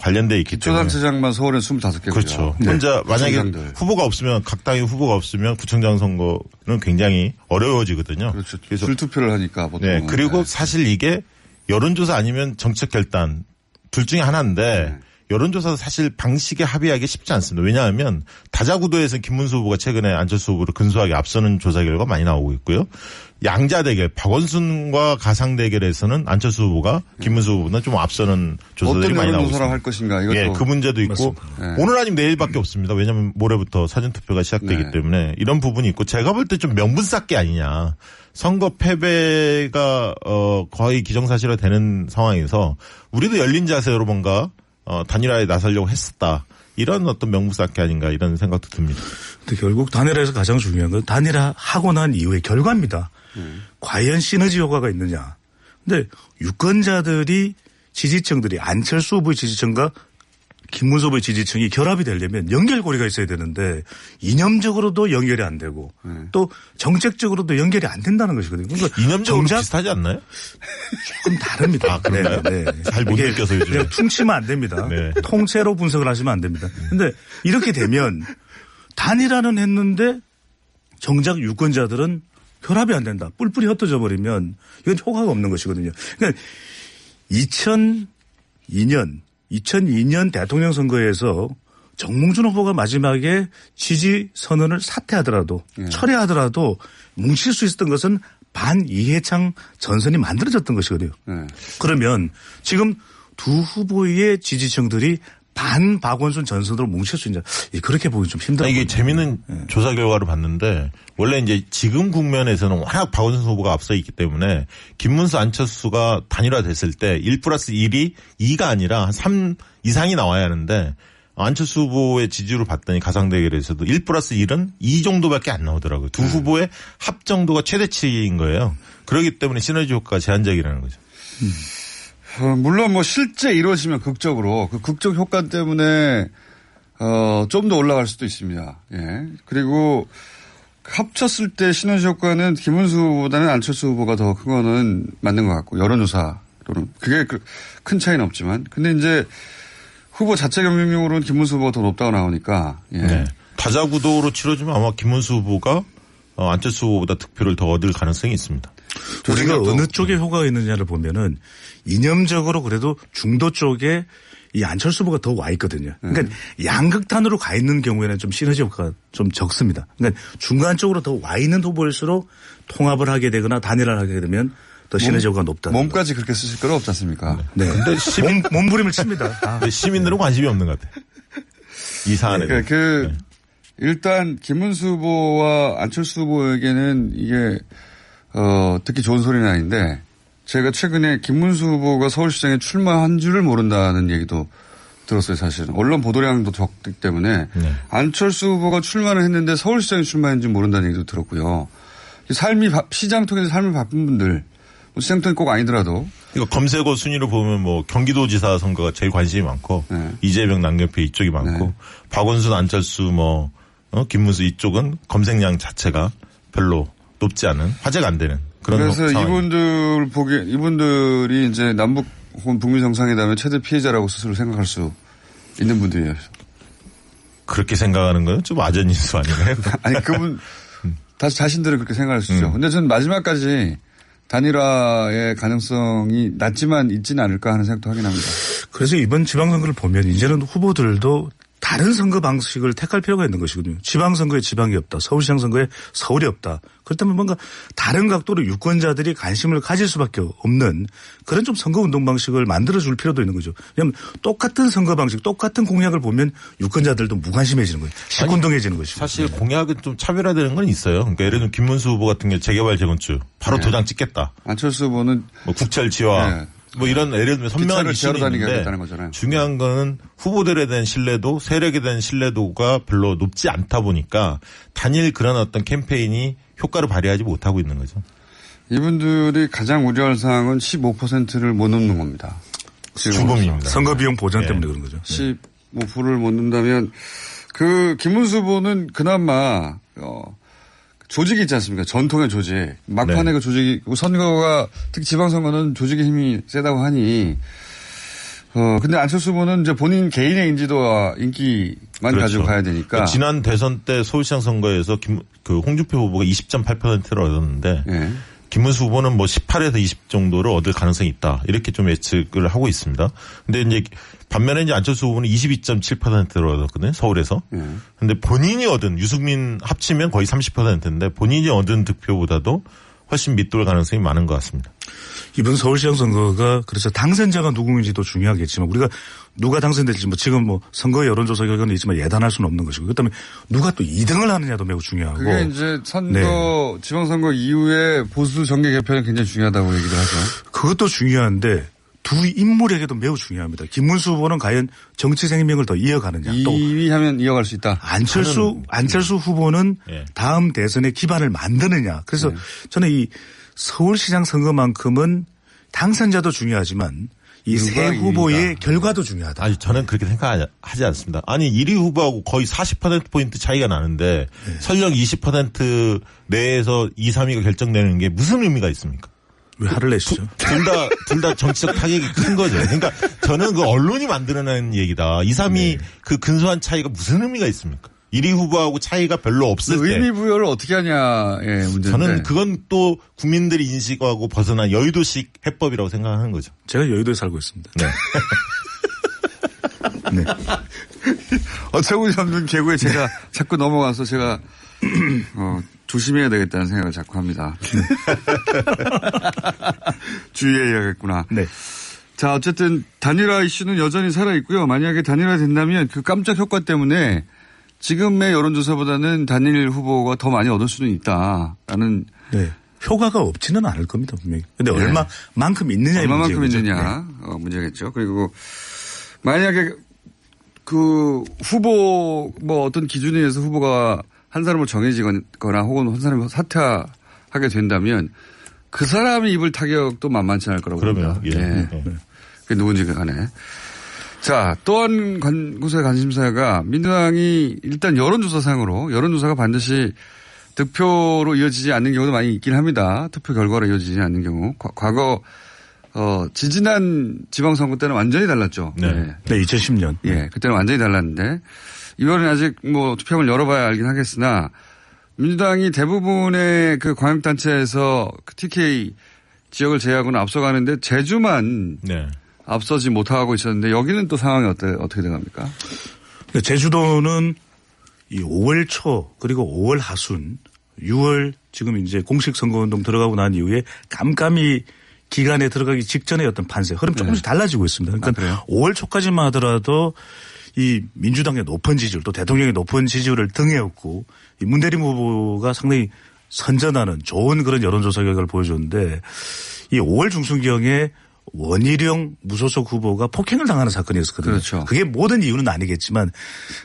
관련돼 있기 때문에. 기초단체장만 서울에 25개고요. 그렇죠. 네. 혼자 만약에 구청장들. 후보가 없으면 각 당의 후보가 없으면 구청장 선거는 굉장히 어려워지거든요. 그렇죠. 그래서 줄투표를 하니까 보통. 네. 그리고 사실 이게 여론조사 아니면 정책 결단 둘 중에 하나인데 네. 여론조사 사실 방식에 합의하기 쉽지 않습니다. 왜냐하면 다자구도에서 김문수 후보가 최근에 안철수 후보를 근소하게 앞서는 조사 결과가 많이 나오고 있고요. 양자 대결, 박원순과 가상 대결에서는 안철수 후보가 김문수 후보보다 좀 앞서는 조사들이 많이 나오고 있습니다. 어떤 여론조사를 할 것인가 이것도. 예, 그 문제도 있고 네. 오늘 아니면 내일밖에 없습니다. 왜냐하면 모레부터 사전투표가 시작되기 네. 때문에 이런 부분이 있고 제가 볼 때 좀 명분 쌓기 아니냐. 선거 패배가 거의 기정사실화되는 상황에서 우리도 열린 자세로 뭔가 단일화에 나서려고 했었다. 이런 어떤 명분 쌓기 아닌가 이런 생각도 듭니다. 근데 결국 단일화에서 가장 중요한 건 단일화 하고 난 이후의 결과입니다. 과연 시너지 효과가 있느냐. 근데 유권자들이 지지층들이 안철수 후보의 지지층과 김문수 후보의 지지층이 결합이 되려면 연결고리가 있어야 되는데 이념적으로도 연결이 안 되고 또 정책적으로도 연결이 안 된다는 것이거든요. 그러니까 이념적으로 비슷하지 않나요? 조금 다릅니다. 아, 그런가요? 네. 잘 못 느껴서 요즘에. 그냥 퉁치면 안 됩니다. 네. 통째로 분석을 하시면 안 됩니다. 근데 이렇게 되면 단일화는 했는데 정작 유권자들은 결합이 안 된다. 뿔뿔이 흩어져 버리면 이건 효과가 없는 것이거든요. 그러니까 2002년 대통령 선거에서 정몽준 후보가 마지막에 지지 선언을 사퇴하더라도 철회하더라도 뭉칠 수 있었던 것은 반 이해창 전선이 만들어졌던 것이거든요. 그러면 지금 두 후보의 지지층들이 반 박원순 전선으로 뭉칠 수 있냐. 그렇게 보기 좀 힘들어요. 이게 재미있는 조사 결과를 봤는데 원래 이제 지금 국면에서는 워낙 박원순 후보가 앞서 있기 때문에 김문수 안철수가 단일화됐을 때 1+1이 2가 아니라 한 3 이상이 나와야 하는데 안철수 후보의 지지율을 봤더니 가상대결에서도 1+1은 2 정도밖에 안 나오더라고요. 두 후보의 합 정도가 최대치인 거예요. 그렇기 때문에 시너지 효과가 제한적이라는 거죠. 물론 뭐 실제 이루어지면 극적으로 그 극적 효과 때문에 좀 더 올라갈 수도 있습니다. 예. 그리고 합쳤을 때 시너지 효과는 김문수 후보보다는 안철수 후보가 더 큰 거는 맞는 것 같고 여론조사로는 그게 큰 차이는 없지만 근데 이제 후보 자체 경쟁력으로는 김문수 후보가 더 높다고 나오니까 예. 네. 다자구도로 치러지면 아마 김문수 후보가 안철수 후보보다 득표를 더 얻을 가능성이 있습니다. 우리가 어느 쪽에 효과가 있느냐를 보면은 이념적으로 그래도 중도 쪽에 이 안철수 후보가 더 와 있거든요. 그러니까 양극단으로 가 있는 경우에는 좀 시너지 효과가 좀 적습니다. 그러니까 중간 쪽으로 더 와 있는 후보일수록 통합을 하게 되거나 단일화를 하게 되면 더 시너지 효과가 높다. 몸까지 그렇게 쓰실 건 없지 않습니까? 네. 근데 몸부림을 칩니다. 근데 시민들은 관심이 없는 것 같아요. 이 사안에. 그러니까 일단 김문수 후보와 안철수 후보에게는 이게 듣기 좋은 소리는 아닌데 제가 최근에 김문수 후보가 서울시장에 출마한 줄을 모른다는 얘기도 들었어요, 사실은. 언론 보도량도 적기 때문에 네. 안철수 후보가 출마를 했는데 서울시장에 출마했는지 모른다는 얘기도 들었고요. 시장 통해서 삶을 바꾼 분들, 시장 통이 꼭 아니더라도. 이거 검색어 순위로 보면 뭐 경기도지사 선거가 제일 관심이 많고 네. 이재명 남경필 이쪽이 많고 네. 박원순 안철수 김문수 이쪽은 검색량 자체가 별로 높지 않은 화제가 안 되는 그런 그래서 이분들이 이제 남북 혹은 북미 정상회담의 최대 피해자라고 스스로 생각할 수 있는 분들이에요. 그렇게 생각하는 건 좀 아전인수 아닌가요? 아니 그분 다시 자신들은 그렇게 생각할 수 있죠. 근데 저는 마지막까지 단일화의 가능성이 낮지만 있지는 않을까 하는 생각도 하긴 합니다. 그래서 이번 지방선거를 보면 이제는 후보들도 다른 선거 방식을 택할 필요가 있는 것이거든요. 지방선거에 지방이 없다. 서울시장 선거에 서울이 없다. 그렇다면 뭔가 다른 각도로 유권자들이 관심을 가질 수밖에 없는 그런 좀 선거운동 방식을 만들어줄 필요도 있는 거죠. 왜냐하면 똑같은 선거 방식, 똑같은 공약을 보면 유권자들도 무관심해지는 거예요. 시큰둥해지는 것이죠. 사실 공약은 좀 차별화되는 건 있어요. 그러니까 예를 들면 김문수 후보 같은 경우 재개발 재건축 바로 네. 도장 찍겠다. 안철수 후보는 뭐 국철 지화. 네. 뭐 이런 예를 들면 선명한 이슈는 있는데 중요한 거는 후보들에 대한 신뢰도 세력에 대한 신뢰도가 별로 높지 않다 보니까 단일 그런 어떤 캠페인이 효과를 발휘하지 못하고 있는 거죠. 이분들이 가장 우려할 사항은 15%를 못 넘는 겁니다. 주범입니다. 선거비용 보전 때문에 그런 거죠. 15%를 못 넘는다면 김문수 후보는 그나마 조직이 있지 않습니까? 전통의 조직. 막판에 그 조직이, 선거가, 특히 지방선거는 조직의 힘이 세다고 하니, 근데 안철수 후보는 이제 본인 개인의 인지도와 인기만 그렇죠. 가지고 가야 되니까. 지난 대선 때 서울시장 선거에서 홍준표 후보가 20.8%를 얻었는데, 네. 김문수 후보는 뭐 18에서 20 정도를 얻을 가능성이 있다. 이렇게 좀 예측을 하고 있습니다. 근데 이제 반면에 이제 안철수 후보는 22.7%를 얻었거든요. 서울에서. 근데 본인이 얻은 유승민 합치면 거의 30%인데 본인이 얻은 득표보다도 훨씬 밑돌 가능성이 많은 것 같습니다. 이번 서울시장 선거가 그래서 당선자가 누구인지도 중요하겠지만 우리가 누가 당선될지 뭐 지금 뭐 선거 여론조사 결과는 있지만 예단할 수는 없는 것이고 그다음에 누가 또 2등을 하느냐도 매우 중요하고. 그게 이제 지방선거 이후에 보수 정계 개편이 굉장히 중요하다고 얘기를 하죠. 그것도 중요한데 두 인물에게도 매우 중요합니다. 김문수 후보는 과연 정치 생명을 더 이어가느냐. 2위 하면 이어갈 수 있다. 안철수 후보는 다음 대선의 기반을 만드느냐. 그래서 저는 이 서울시장 선거만큼은 당선자도 중요하지만 이 세 후보의 결과도 중요하다. 아니 저는 그렇게 생각하지 않습니다. 아니 1위 후보하고 거의 40%포인트 차이가 나는데 설령 20% 내에서 2, 3위가 결정되는 게 무슨 의미가 있습니까? 왜 화를 내시죠? 둘 다 정치적 타격이 큰 거죠. 그러니까 저는 그 언론이 만들어낸 얘기다. 2, 3위 그 근소한 차이가 무슨 의미가 있습니까? 1위 후보하고 차이가 별로 없을 때. 의미 부여를 어떻게 하냐의 문제인데. 저는 그건 또 국민들이 인식하고 벗어난 여의도식 해법이라고 생각하는 거죠. 제가 여의도에 살고 있습니다. 네. 네. 최고 잡는 개구에 제가 자꾸 넘어가서 제가 조심해야 되겠다는 생각을 자꾸 합니다. 주의해야겠구나. 네. 자, 어쨌든 단일화 이슈는 여전히 살아있고요. 만약에 단일화 된다면 그 깜짝 효과 때문에 지금의 여론조사보다는 단일 후보가 더 많이 얻을 수는 있다라는. 네. 효과가 없지는 않을 겁니다, 분명히. 근데 얼마만큼 있느냐의 얼마만큼 있느냐 문제겠죠. 그리고 만약에 그 후보 뭐 어떤 기준에 의해서 후보가 한 사람으로 정해지거나 혹은 한 사람이 사퇴하게 된다면 그 사람이 입을 타격도 만만치 않을 거라고 봅니다. 그게 누군지 간에. 자, 또 한 곳의 관심사가 민주당이 일단 여론조사상으로 여론조사가 반드시 득표로 이어지지 않는 경우도 많이 있긴 합니다. 투표 결과로 이어지지 않는 경우. 과거 지지난 지방선거 때는 완전히 달랐죠. 네. 네, 2010년. 예, 그때는 완전히 달랐는데 이번엔 아직 뭐 투표를 열어봐야 알긴 하겠으나 민주당이 대부분의 그 광역단체에서 그 TK 지역을 제외하고는 앞서가는데 제주만 네. 앞서지 못하고 있었는데 여기는 또 상황이 어떻게 돼갑니까? 제주도는 이 5월 초 그리고 5월 하순 6월 지금 이제 공식 선거운동 들어가고 난 이후에 깜깜이 기간에 들어가기 직전의 어떤 판세 흐름 조금씩 달라지고 있습니다. 그러니까 5월 초까지만 하더라도 이 민주당의 높은 지지율 또 대통령의 높은 지지율을 등에 업고 이 문대림 후보가 상당히 선전하는 좋은 그런 여론조사 결과를 보여줬는데 이 5월 중순경에 원희룡 무소속 후보가 폭행을 당하는 사건이었거든요. 그렇죠. 그게 모든 이유는 아니겠지만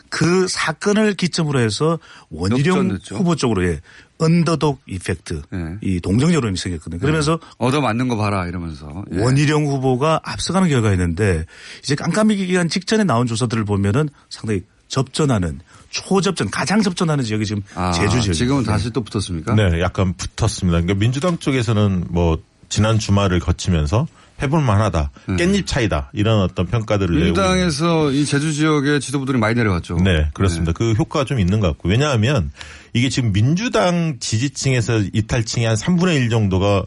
그 사건을 기점으로 해서 원희룡 후보 쪽으로 언더독 이펙트 이 동정 여론이 생겼거든요. 그러면서 얻어맞는 거 봐라 이러면서 원희룡 후보가 앞서가는 결과였는데 이제 깜깜이 기간 직전에 나온 조사들을 보면은 상당히 접전하는 초접전 가장 접전하는 지역이 지금 제주 지역입니다. 지금은 다시 또 붙었습니까? 네, 약간 붙었습니다. 그러니까 민주당 쪽에서는 뭐 지난 주말을 거치면서 해볼 만하다. 깻잎 차이다. 이런 어떤 평가들을 민주당에서 이 제주 지역의 지도부들이 많이 내려왔죠. 네, 그렇습니다. 그 효과가 좀 있는 것 같고. 왜냐하면 이게 지금 민주당 지지층에서 이탈층이 한 3분의 1 정도가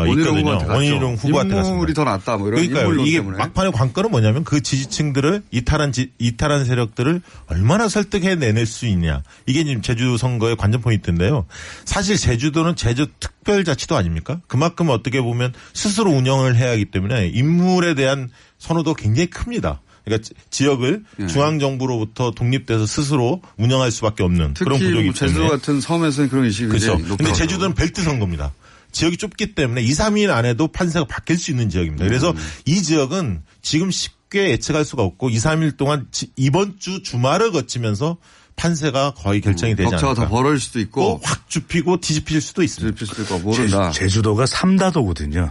있거든요. 원희룡 후보한테 갔습니다. 인물이 더 낫다. 뭐 이런 그러니까 이게 때문에. 막판의 관건은 뭐냐면 그 지지층들을 이탈한 세력들을 얼마나 설득해내낼 수 있냐. 이게 지금 제주 선거의 관전 포인트인데요. 사실 제주도는 제주 특별자치도 아닙니까? 그만큼 어떻게 보면 스스로 운영을 해야 하기 때문에 인물에 대한 선호도 굉장히 큽니다. 그러니까 지역을 중앙정부로부터 독립돼서 스스로 운영할 수밖에 없는 그런 구조이기 때문에. 특히 제주도 같은 섬에서는 그런 인식이 그렇죠. 높더라고요. 그런데 제주도는 벨트 선거입니다. 지역이 좁기 때문에 2, 3일 안에도 판세가 바뀔 수 있는 지역입니다. 그래서 이 지역은 지금 쉽게 예측할 수가 없고 2, 3일 동안 이번 주 주말을 거치면서 판세가 거의 결정이 되지 않을까. 격차가 더 벌어질 수도 있고. 확 좁히고 뒤집힐 수도 있습니다. 뒤집힐 수도 있고 모른다. 제주도가 삼다도거든요.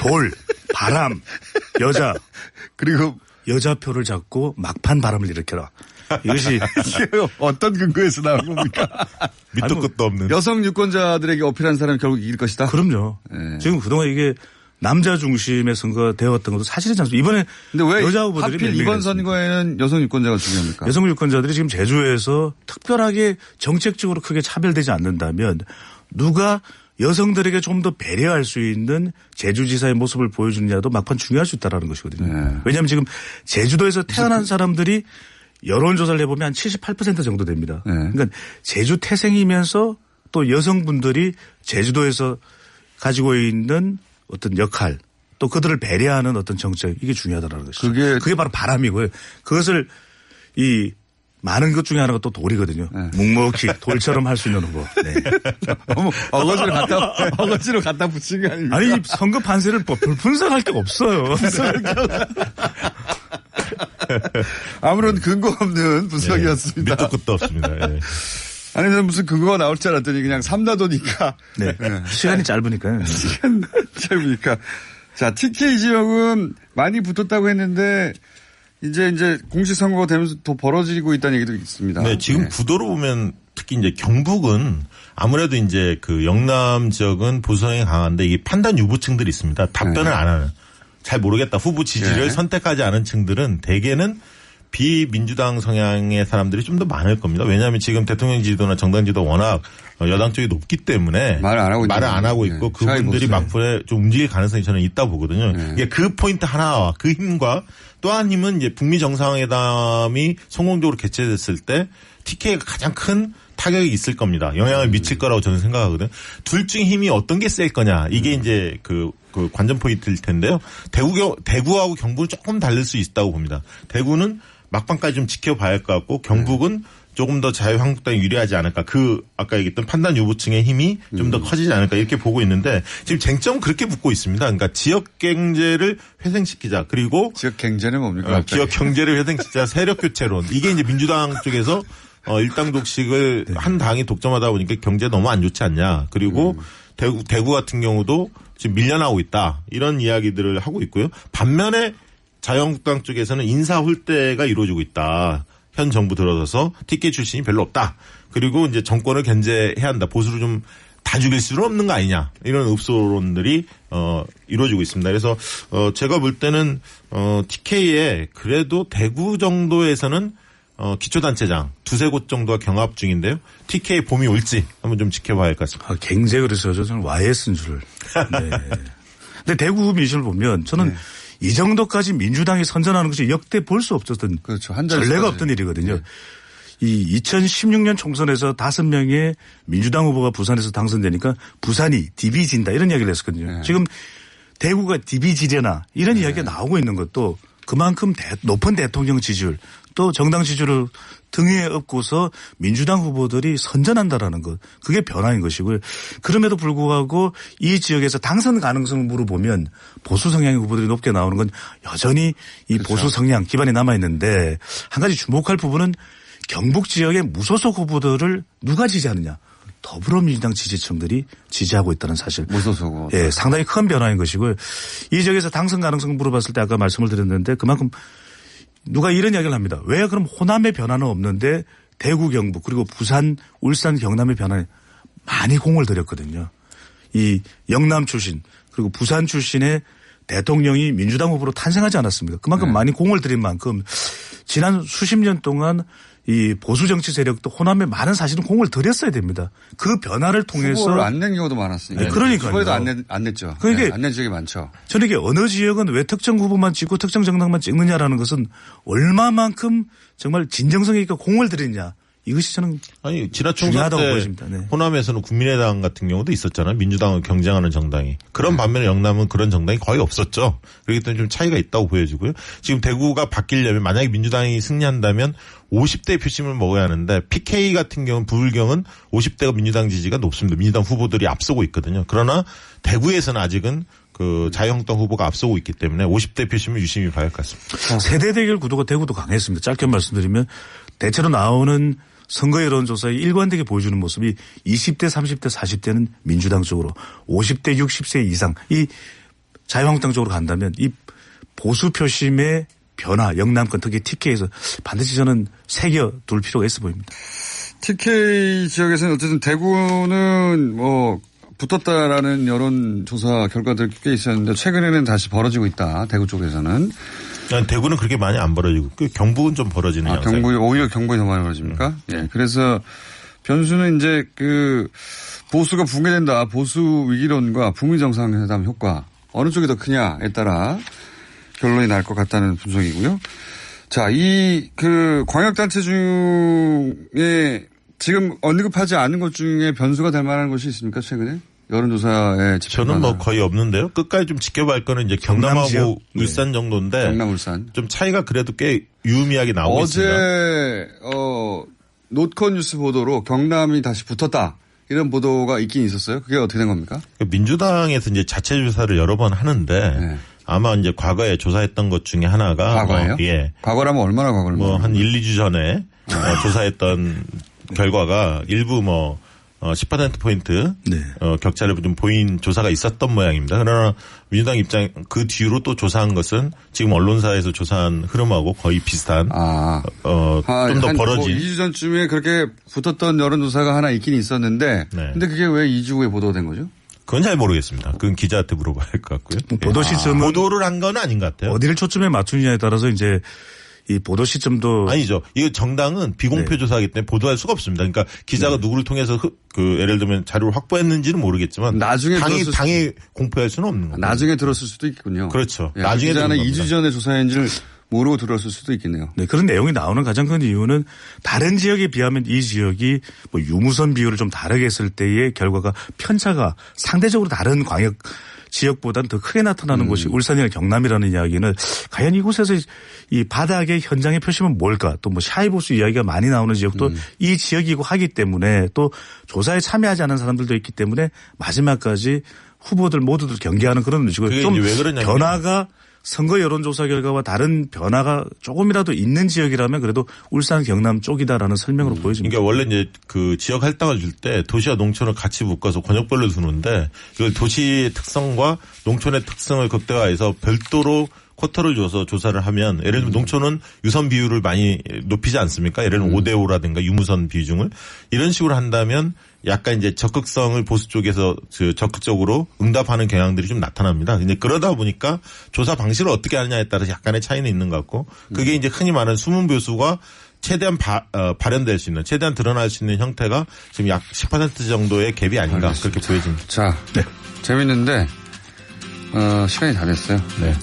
돌, 바람, 여자. 그리고 여자표를 잡고 막판 바람을 일으켜라. 이것이 어떤 근거에서 나온 겁니까? 밑도 끝도 없는. 여성 유권자들에게 어필한 사람이 결국 이길 것이다? 그럼요. 네. 지금 그동안 이게 남자 중심의 선거가 되었던 것도 사실이지 않습니까? 이번에 근데 왜 여자 후보들이 하필 이번 선거에는 여성 유권자가 중요합니까? 여성 유권자들이 지금 제주에서 특별하게 정책적으로 크게 차별되지 않는다면 누가 여성들에게 좀 더 배려할 수 있는 제주지사의 모습을 보여주느냐도 막판 중요할 수 있다는 것이거든요. 네. 왜냐하면 지금 제주도에서 태어난 사람들이 여론조사를 해보면 한 78% 정도 됩니다. 네. 그러니까 제주 태생이면서 또 여성분들이 제주도에서 가지고 있는 어떤 역할 또 그들을 배려하는 어떤 정책 이게 중요하다는 것이죠. 그게 바로 바람이고요. 그것을 이 많은 것 중에 하나가 또 돌이거든요. 네. 묵묵히 돌처럼 할 수 있는 후보. 네. 어거지로 갖다 붙인 게 아닙니까? 아니 선거 판세를 분석할 데가 없어요. 아무런 근거 없는 분석이었습니다. 밑도 끝도 없습니다. 네. 아니, 저는 무슨 근거가 나올 줄 알았더니 그냥 삼다도니까. 네. 시간이 짧으니까요. 시간 짧으니까. 자, TK 지역은 많이 붙었다고 했는데 이제 공식 선거가 되면서 더 벌어지고 있다는 얘기도 있습니다. 네, 지금 구도로 보면 특히 이제 경북은 아무래도 이제 그 영남 지역은 보수성이 강한데 이게 판단 유보층들이 있습니다. 답변을 안 하는. 잘 모르겠다. 후보 지지를 선택하지 않은 층들은 대개는 비민주당 성향의 사람들이 좀 더 많을 겁니다. 왜냐하면 지금 대통령 지지도나 정당 지지도 워낙 여당 쪽이 높기 때문에 말을 안 하고 있고 그분들이 막판에 좀 움직일 가능성이 저는 있다 보거든요. 이게 그 포인트 하나와 그 힘과 또 한 힘은 이제 북미 정상회담이 성공적으로 개최됐을 때 TK가 가장 큰 타격이 있을 겁니다. 영향을 미칠 거라고 저는 생각하거든요. 둘 중 힘이 어떤 게 셀 거냐. 이게 이제 그 관전 포인트일 텐데요. 대구하고 경북은 조금 다를 수 있다고 봅니다. 대구는 막판까지 좀 지켜봐야 할 것 같고 경북은 조금 더 자유한국당이 유리하지 않을까. 아까 얘기했던 판단 유보층의 힘이 좀 더 커지지 않을까 이렇게 보고 있는데 지금 쟁점은 그렇게 붙고 있습니다. 그러니까 지역 경제를 회생시키자. 그리고 지역 경제는 뭡니까? 지역 경제를 회생시키자. 세력 교체론. 이게 이제 민주당 쪽에서 일당 독식을 한 당이 독점하다 보니까 경제 너무 안 좋지 않냐. 그리고 대구 같은 경우도 지금 밀려나고 있다. 이런 이야기들을 하고 있고요. 반면에 자유한국당 쪽에서는 인사 홀대가 이루어지고 있다. 현 정부 들어서서 TK 출신이 별로 없다. 그리고 이제 정권을 견제해야 한다. 보수를 좀 다 죽일 수는 없는 거 아니냐. 이런 읍소론들이 이루어지고 있습니다. 그래서 제가 볼 때는 TK에 그래도 대구 정도에서는 기초단체장 두세 곳 정도가 경합 중인데요. TK 봄이 올지 한번 좀 지켜봐야 할 것 같습니다. 굉장히 그래서 저는 YS인 줄. 네. 근데 대구 민심을 보면 저는 이 정도까지 민주당이 선전하는 것이 역대 볼 수 없었던 그렇죠. 전례가 없던 일이거든요. 네. 이 2016년 총선에서 5명의 민주당 후보가 부산에서 당선되니까 부산이 디비진다 이런 이야기를 했었거든요. 네. 지금 대구가 디비지려나 이런 이야기가 나오고 있는 것도 그만큼 높은 대통령 지지율 또 정당 지지율을 등에 업고서 민주당 후보들이 선전한다라는 것. 그게 변화인 것이고요. 그럼에도 불구하고 이 지역에서 당선 가능성을 물어보면 보수 성향의 후보들이 높게 나오는 건 여전히 이 그렇죠. 보수 성향 기반이 남아있는데 한 가지 주목할 부분은 경북 지역의 무소속 후보들을 누가 지지하느냐. 더불어민주당 지지층들이 지지하고 있다는 사실. 무소속. 예, 상당히 큰 변화인 것이고요. 이 지역에서 당선 가능성을 물어봤을 때 아까 말씀을 드렸는데 그만큼 누가 이런 이야기를 합니다. 왜 그럼 호남의 변화는 없는데 대구, 경북 그리고 부산, 울산, 경남의 변화에 많이 공을 들였거든요. 이 영남 출신 그리고 부산 출신의 대통령이 민주당 후보로 탄생하지 않았습니까? 그만큼 많이 공을 들인 만큼 지난 수십 년 동안 이 보수 정치 세력도 호남에 많은 사실은 공을 들였어야 됩니다. 그 변화를 통해서 후보를 안 낸 경우도 많았으니까. 네, 그러니까요. 후보에도 안 냈죠. 그러니까 안 낸 지역이 많죠. 저는 이게 어느 지역은 왜 특정 후보만 찍고 특정 정당만 찍느냐라는 것은 얼마만큼 정말 진정성 있게 공을 들였냐. 이것이 저는 아니 지난 총선 때 네. 호남에서는 국민의당 같은 경우도 있었잖아요. 민주당을 경쟁하는 정당이. 그런 반면에 영남은 그런 정당이 거의 없었죠. 그렇기 때문에 좀 차이가 있다고 보여지고요. 지금 대구가 바뀌려면 만약에 민주당이 승리한다면 50대 표심을 먹어야 하는데 PK 같은 경우는 부울경은 50대가 민주당 지지가 높습니다. 민주당 후보들이 앞서고 있거든요. 그러나 대구에서는 아직은 그 자유한국당 후보가 앞서고 있기 때문에 50대 표심을 유심히 봐야 할 것 같습니다. 세대 대결 구도가 대구도 강했습니다. 짧게 말씀드리면 대체로 나오는 선거 여론조사에 일관되게 보여주는 모습이 20대, 30대, 40대는 민주당 쪽으로 50대, 60세 이상 이 자유한국당 쪽으로 간다면 이 보수 표심의 변화, 영남권 특히 TK에서 반드시 저는 새겨둘 필요가 있어 보입니다. TK 지역에서는 어쨌든 대구는 뭐 붙었다라는 여론조사 결과들 꽤 있었는데 최근에는 다시 벌어지고 있다. 대구 쪽에서는. 대구는 그렇게 많이 안 벌어지고 경북은 좀 벌어지는 양상. 오히려 경북이 더 많이 벌어집니까? 예. 그래서 변수는 이제 그 보수가 붕괴된다. 보수 위기론과 북미 정상회담 효과 어느 쪽이 더 크냐에 따라 결론이 날 것 같다는 분석이고요. 자, 이 그 광역단체 중에 지금 언급하지 않은 것 중에 변수가 될 만한 것이 있습니까? 최근에? 여론조사에 저는 뭐 거의 없는데요. 끝까지 좀 지켜봐야 할 거는 이제 경남하고 울산 정도인데. 경남, 울산. 좀 차이가 그래도 꽤 유의미하게 나오고 있습니다. 어제 노컷 뉴스 보도로 경남이 다시 붙었다. 이런 보도가 있긴 있었어요. 그게 어떻게 된 겁니까? 민주당에서 이제 자체 조사를 여러 번 하는데 네. 아마 이제 과거에 조사했던 것 중에 하나가 과거예요? 예. 과거라면 얼마나 과거를 한 1, 2주 전에 조사했던 결과가 일부 10%포인트 네. 격차를 좀 보인 조사가 있었던 모양입니다. 그러나 민주당 입장 그 뒤로 또 조사한 것은 지금 언론사에서 조사한 흐름하고 거의 비슷한 좀 더 벌어진. 2주 전쯤에 그렇게 붙었던 여론조사가 하나 있긴 있었는데 네. 근데 그게 왜 2주 후에 보도된 거죠? 그건 잘 모르겠습니다. 그건 기자한테 물어봐야 할 것 같고요. 보도 시점은 보도를 한 건 아닌 것 같아요. 어디를 초점에 맞추느냐에 따라서 이제 이 보도 시점도 아니죠. 이거 정당은 비공표 네. 조사하기 때문에 보도할 수가 없습니다. 그러니까 기자가 누구를 통해서 예를 들면 자료를 확보했는지는 모르겠지만 나중에 당에 공표할 수는 없는 거죠. 나중에 들었을 수도 있겠군요. 그렇죠. 예, 나중에 기자는 2주 전에 조사했는지를 모르고 들었을 수도 있겠네요. 네, 그런 내용이 나오는 가장 큰 이유는 다른 지역에 비하면 이 지역이 뭐 유무선 비율을 좀 다르게 했을 때의 결과가 편차가 상대적으로 다른 광역 지역보다는 더 크게 나타나는 곳이 울산이나 경남이라는 이야기는 과연 이곳에서 이 바닥의 현장의 표심은 뭘까 또 뭐 샤이보수 이야기가 많이 나오는 지역도 이 지역이고 하기 때문에 또 조사에 참여하지 않은 사람들도 있기 때문에 마지막까지 후보들 모두들 경계하는 그런 식으로 좀 왜 그러냐면 변화가 선거 여론조사 결과와 다른 변화가 조금이라도 있는 지역이라면 그래도 울산 경남 쪽이다라는 설명으로 보여집니다. 그러니까 원래 이제 그 지역 할당을 줄 때 도시와 농촌을 같이 묶어서 권역별로 두는데 이걸 도시의 특성과 농촌의 특성을 극대화해서 별도로 쿼터를 줘서 조사를 하면 예를 들면 농촌은 유선 비율을 많이 높이지 않습니까? 예를 들면 5대5라든가 유무선 비중을 이런 식으로 한다면 약간 이제 적극성을 보수 쪽에서 적극적으로 응답하는 경향들이 좀 나타납니다. 근데 그러다 보니까 조사 방식을 어떻게 하느냐에 따라서 약간의 차이는 있는 것 같고 그게 이제 흔히 말하는 숨은 묘수가 최대한 발현될 수 있는 최대한 드러날 수 있는 형태가 지금 약 10% 정도의 갭이 아닌가 알겠습니다. 그렇게 보여집니다. 자, 네. 재밌는데 시간이 다 됐어요. 네.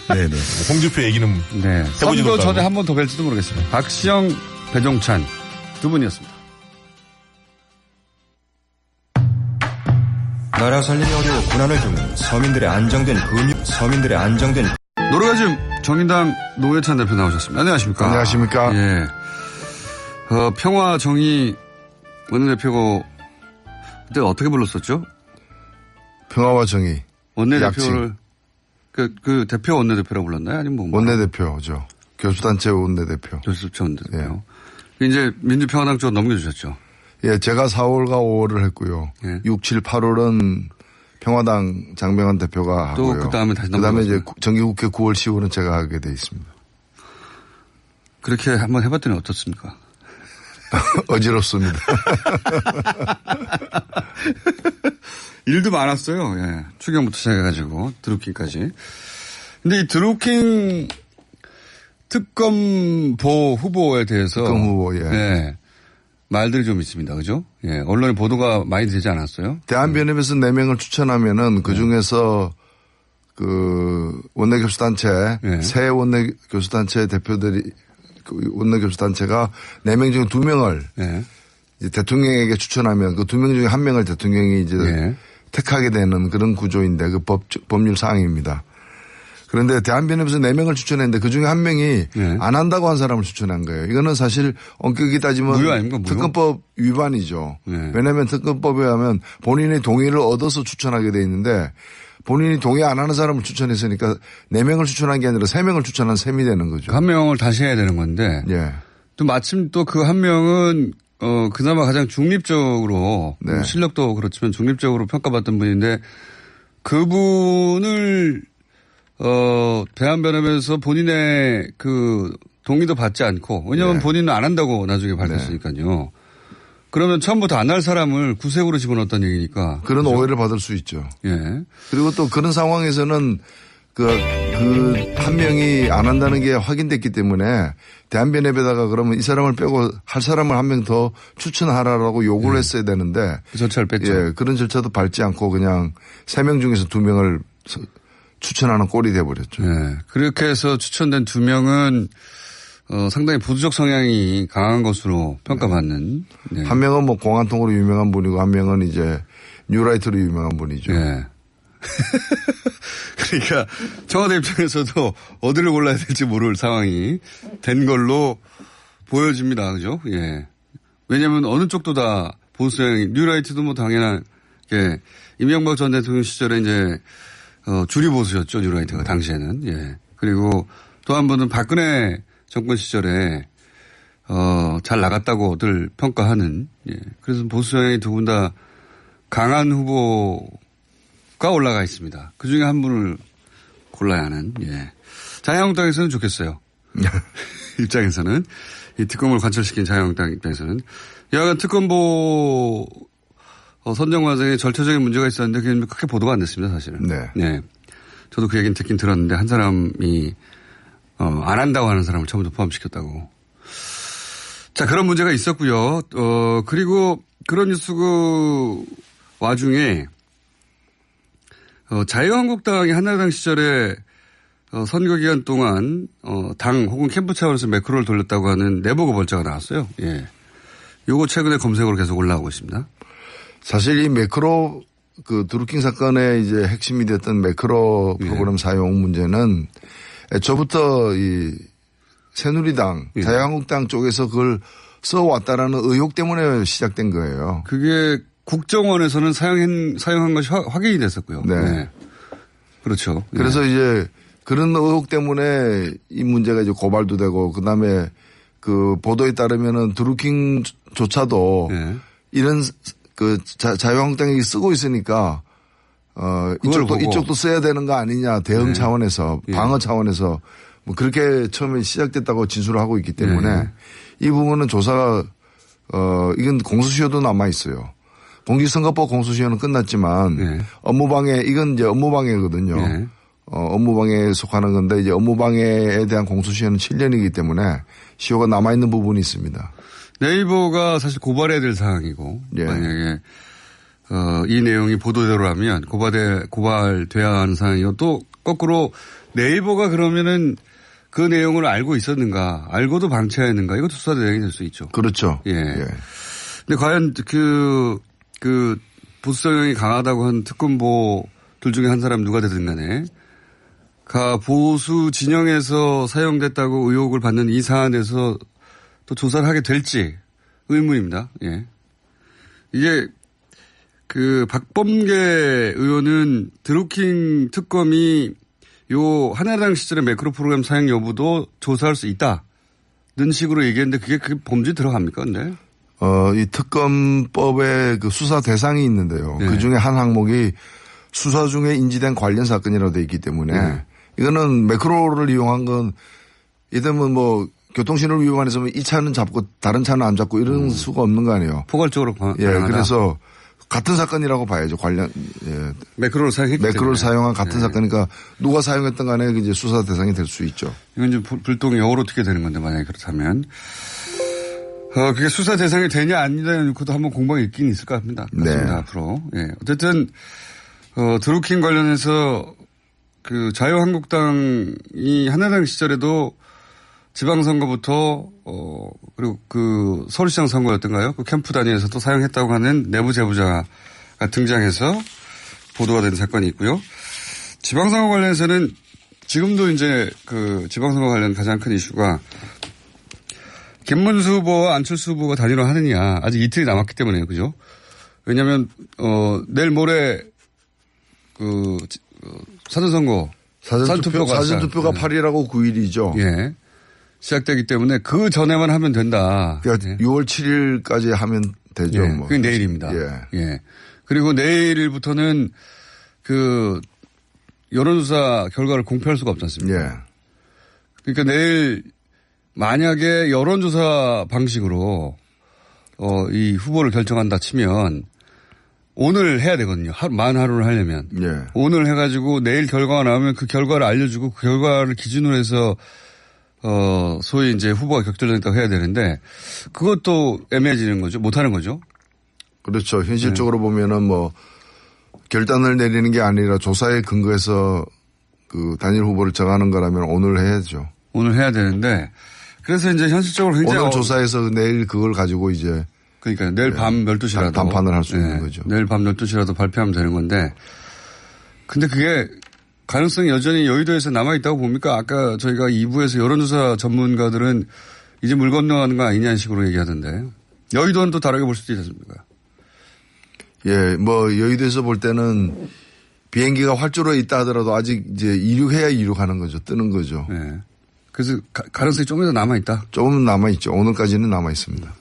네네. 홍준표 얘기는 네. 선거 전에 한 번 더 뵐지도 모르겠습니다. 박시영, 배종찬 두 분이었습니다. 나라 살림이 어려워 고난을 겪는 서민들의 안정된 노르가즘 정의당 노회찬 대표 나오셨습니다. 안녕하십니까? 안녕하십니까? 예. 평화 정의 원내대표고 그때 어떻게 불렀었죠? 평화와 정의. 원내대표를 그 대표 원내대표라고 불렀나요? 아니면 뭐? 원내대표죠. 교수단체 원내대표. 교수단체 원내대표. 예. 이제 민주평화당 쪽으로 넘겨주셨죠. 예, 제가 4월과 5월을 했고요. 예. 6, 7, 8월은 평화당 장병환 대표가 또 하고요. 그다음에 다시 그다음에 이제 정기국회 9월, 10월은 제가 하게 돼 있습니다. 그렇게 한번 해봤더니 어떻습니까? 어지럽습니다. 일도 많았어요. 예. 추경부터 시작해가지고 드루킹까지. 근데 이 드루킹 특검보 후보에 대해서 특검 후보, 예. 예. 말들이 좀 있습니다. 그죠? 예. 언론에 보도가 많이 되지 않았어요? 대한변협에서 4명을 추천하면은 그 중에서 그 원내교수단체, 예. 새 원내교수단체 대표들이 원내교수단체가 4명 중에 2명을 예. 이제 대통령에게 추천하면 그 2명 중에 1명을 대통령이 이제 예. 택하게 되는 그런 구조인데 그 법률 사항입니다. 그런데 대한변협에서 4명을 추천했는데 그 중에 1명이 예. 안 한다고 한 사람을 추천한 거예요. 이거는 사실 엄격히 따지면 무효 아닙니까? 무효? 특검법 위반이죠. 예. 왜냐하면 특검법에 하면 본인의 동의를 얻어서 추천하게 돼 있는데 본인이 동의 안 하는 사람을 추천했으니까 4명을 추천한 게 아니라 3명을 추천한 셈이 되는 거죠. 1명을 다시 해야 되는 건데. 예. 또 마침 또 그 1명은 그나마 가장 중립적으로 네. 실력도 그렇지만 중립적으로 평가받던 분인데 그분을 대한변협에서 본인의 그 동의도 받지 않고 왜냐하면 네. 본인은 안 한다고 나중에 밝혔으니까요. 그러면 처음부터 안 할 사람을 구색으로 집어넣었다는 얘기니까. 그런 그렇죠? 오해를 받을 수 있죠. 예. 그리고 또 그런 상황에서는 그 1명이 안 한다는 게 확인됐기 때문에 대한변협에다가 그러면 이 사람을 빼고 할 사람을 1명 더 추천하라고 요구를 했어야 되는데. 그 절차를 뺐죠. 예. 그런 절차도 밟지 않고 그냥 3명 중에서 2명을 추천하는 꼴이 돼버렸죠. 예. 그렇게 해서 추천된 2명은 상당히 보수적 성향이 강한 것으로 평가받는. 네. 1명은 뭐 공안통으로 유명한 분이고 1명은 이제 뉴라이트로 유명한 분이죠. 예. 그러니까 청와대 입장에서도 어디를 골라야 될지 모를 상황이 된 걸로 보여집니다. 그죠? 예. 왜냐하면 어느 쪽도 다 보수 성향이 뉴라이트도 뭐 당연하게 이명박 전 대통령 시절에 이제 주류 보수였죠. 뉴라이트가 당시에는. 예. 그리고 또 한 분은 박근혜 정권 시절에 잘 나갔다고들 평가하는. 예. 그래서 보수 성향이 두 분 다 강한 후보가 올라가 있습니다. 그 중에 한 분을 골라야 하는. 예. 자유한국당에서는 좋겠어요. 입장에서는 이 특검을 관철시킨 자유한국당 입장에서는 여하간 특검보 선정 과정에 절차적인 문제가 있었는데 그게 크게 보도가 안 됐습니다, 사실은. 네. 네. 저도 그 얘기는 듣긴 들었는데 한 사람이 안 한다고 하는 사람을 처음부터 포함시켰다고. 자, 그런 문제가 있었고요. 그리고 그런 뉴스 그 와중에 자유한국당이 한나라당 시절에 선거 기간 동안 당 혹은 캠프 차원에서 매크로를 돌렸다고 하는 내보고 벌자가 나왔어요. 예. 요거 최근에 검색어로 계속 올라오고 있습니다. 사실 이 매크로 그 드루킹 사건의 이제 핵심이 됐던 매크로 프로그램 사용 문제는 애초부터 이 새누리당, 자유한국당 쪽에서 그걸 써왔다라는 의혹 때문에 시작된 거예요. 그게 국정원에서는 사용한 것이 확인이 됐었고요. 네. 네. 그렇죠. 그래서 이제 그런 의혹 때문에 이 문제가 이제 고발도 되고 그다음에 그 보도에 따르면은 드루킹조차도 이런 그 자유한국당이 쓰고 있으니까 이쪽도 써야 되는 거 아니냐 대응 차원에서 방어 차원에서 뭐 그렇게 처음에 시작됐다고 진술을 하고 있기 때문에 이 부분은 조사가 이건 공소시효도 남아 있어요. 공직선거법 공소시효는 끝났지만 업무방해 이건 이제 업무방해거든요. 업무방해에 속하는 건데 이제 업무방해에 대한 공소시효는 7년이기 때문에 시효가 남아 있는 부분이 있습니다. 네이버가 사실 고발해야 될 사항이고 만약에 이 내용이 보도대로라면 고발돼야 하는 상황이고 또 거꾸로 네이버가 그러면은 그 내용을 알고 있었는가, 알고도 방치했는가, 이것도 수사 대상이 될 수 있죠. 그렇죠. 근데 과연 그 보수 성향이 강하다고 한 특검보들 중에 한 사람 누가 되든 간에 보수 진영에서 사용됐다고 의혹을 받는 이 사안에서 또 조사를 하게 될지 의문입니다. 이게 박범계 의원은 드루킹 특검이 요 한나라당 시절의 매크로 프로그램 사용 여부도 조사할 수 있다는 식으로 얘기했는데 그게 범죄 들어갑니까, 근데? 이 특검법에 그 수사 대상이 있는데요. 그 중에 한 항목이 수사 중에 인지된 관련 사건이라고 되어 있기 때문에 이거는 매크로를 이용한 건 이때면 뭐 교통신호를 위반해서 이 차는 잡고 다른 차는 안 잡고 이런 수가 없는 거 아니에요. 포괄적으로 그래서 같은 사건이라고 봐야죠. 매크로를 사용한 같은 사건이니까 누가 사용했던 간에 이제 수사 대상이 될 수 있죠. 이건 이제 불똥이 영어로 어떻게 되는 건데 만약에 그렇다면. 그게 수사 대상이 되냐 아니냐 놓고도 한번 공방이 있긴 있을 것 같습니다. 앞으로. 어쨌든, 드루킹 관련해서 자유한국당이 한나라당 시절에도 지방선거부터 그리고 서울시장 선거였던가요? 그 캠프 단위에서도 사용했다고 하는 내부 제보자가 등장해서 보도가 된 사건이 있고요. 지방선거 관련해서는 지금도 이제 지방선거 관련 가장 큰 이슈가 김문수 후보와 안철수 후보가 단일화 하느냐 아직 이틀이 남았기 때문에요, 그죠? 왜냐하면 내일 모레 사전투표가 8일하고 9일이죠. 시작되기 때문에 그 전에만 하면 된다. 그러니까 6월 7일까지 하면 되죠. 그게 내일입니다. 그리고 내일부터는 여론조사 결과를 공표할 수가 없지 않습니까? 그러니까 내일 만약에 여론조사 방식으로 이 후보를 결정한다 치면 오늘 해야 되거든요. 만 하루를 하려면. 오늘 해가지고 내일 결과가 나오면 그 결과를 알려주고 그 결과를 기준으로 해서 소위 이제 후보가 격돌됐다고 해야 되는데 그것도 애매해지는 거죠. 못하는 거죠. 그렇죠. 현실적으로 보면은 결단을 내리는 게 아니라 조사에 근거해서 단일 후보를 정하는 거라면 오늘 해야죠. 오늘 해야 되는데 그래서 이제 현실적으로 굉장히 오늘 조사해서 내일 그걸 가지고 이제 그러니까 내일 밤 12시라도 단판을 할 수 있는 거죠. 내일 밤 12시라도 발표하면 되는 건데 근데 그게 가능성이 여전히 여의도에서 남아있다고 봅니까? 아까 저희가 2부에서 여론조사 전문가들은 이제 물 건너가는 거 아니냐는 식으로 얘기하던데 여의도는 또 다르게 볼 수도 있지 않습니까? 여의도에서 볼 때는 비행기가 활주로에 있다 하더라도 아직 이제 이륙해야 이륙하는 거죠. 뜨는 거죠. 그래서 가능성이 조금 더 남아있다? 조금 남아있죠. 오늘까지는 남아있습니다.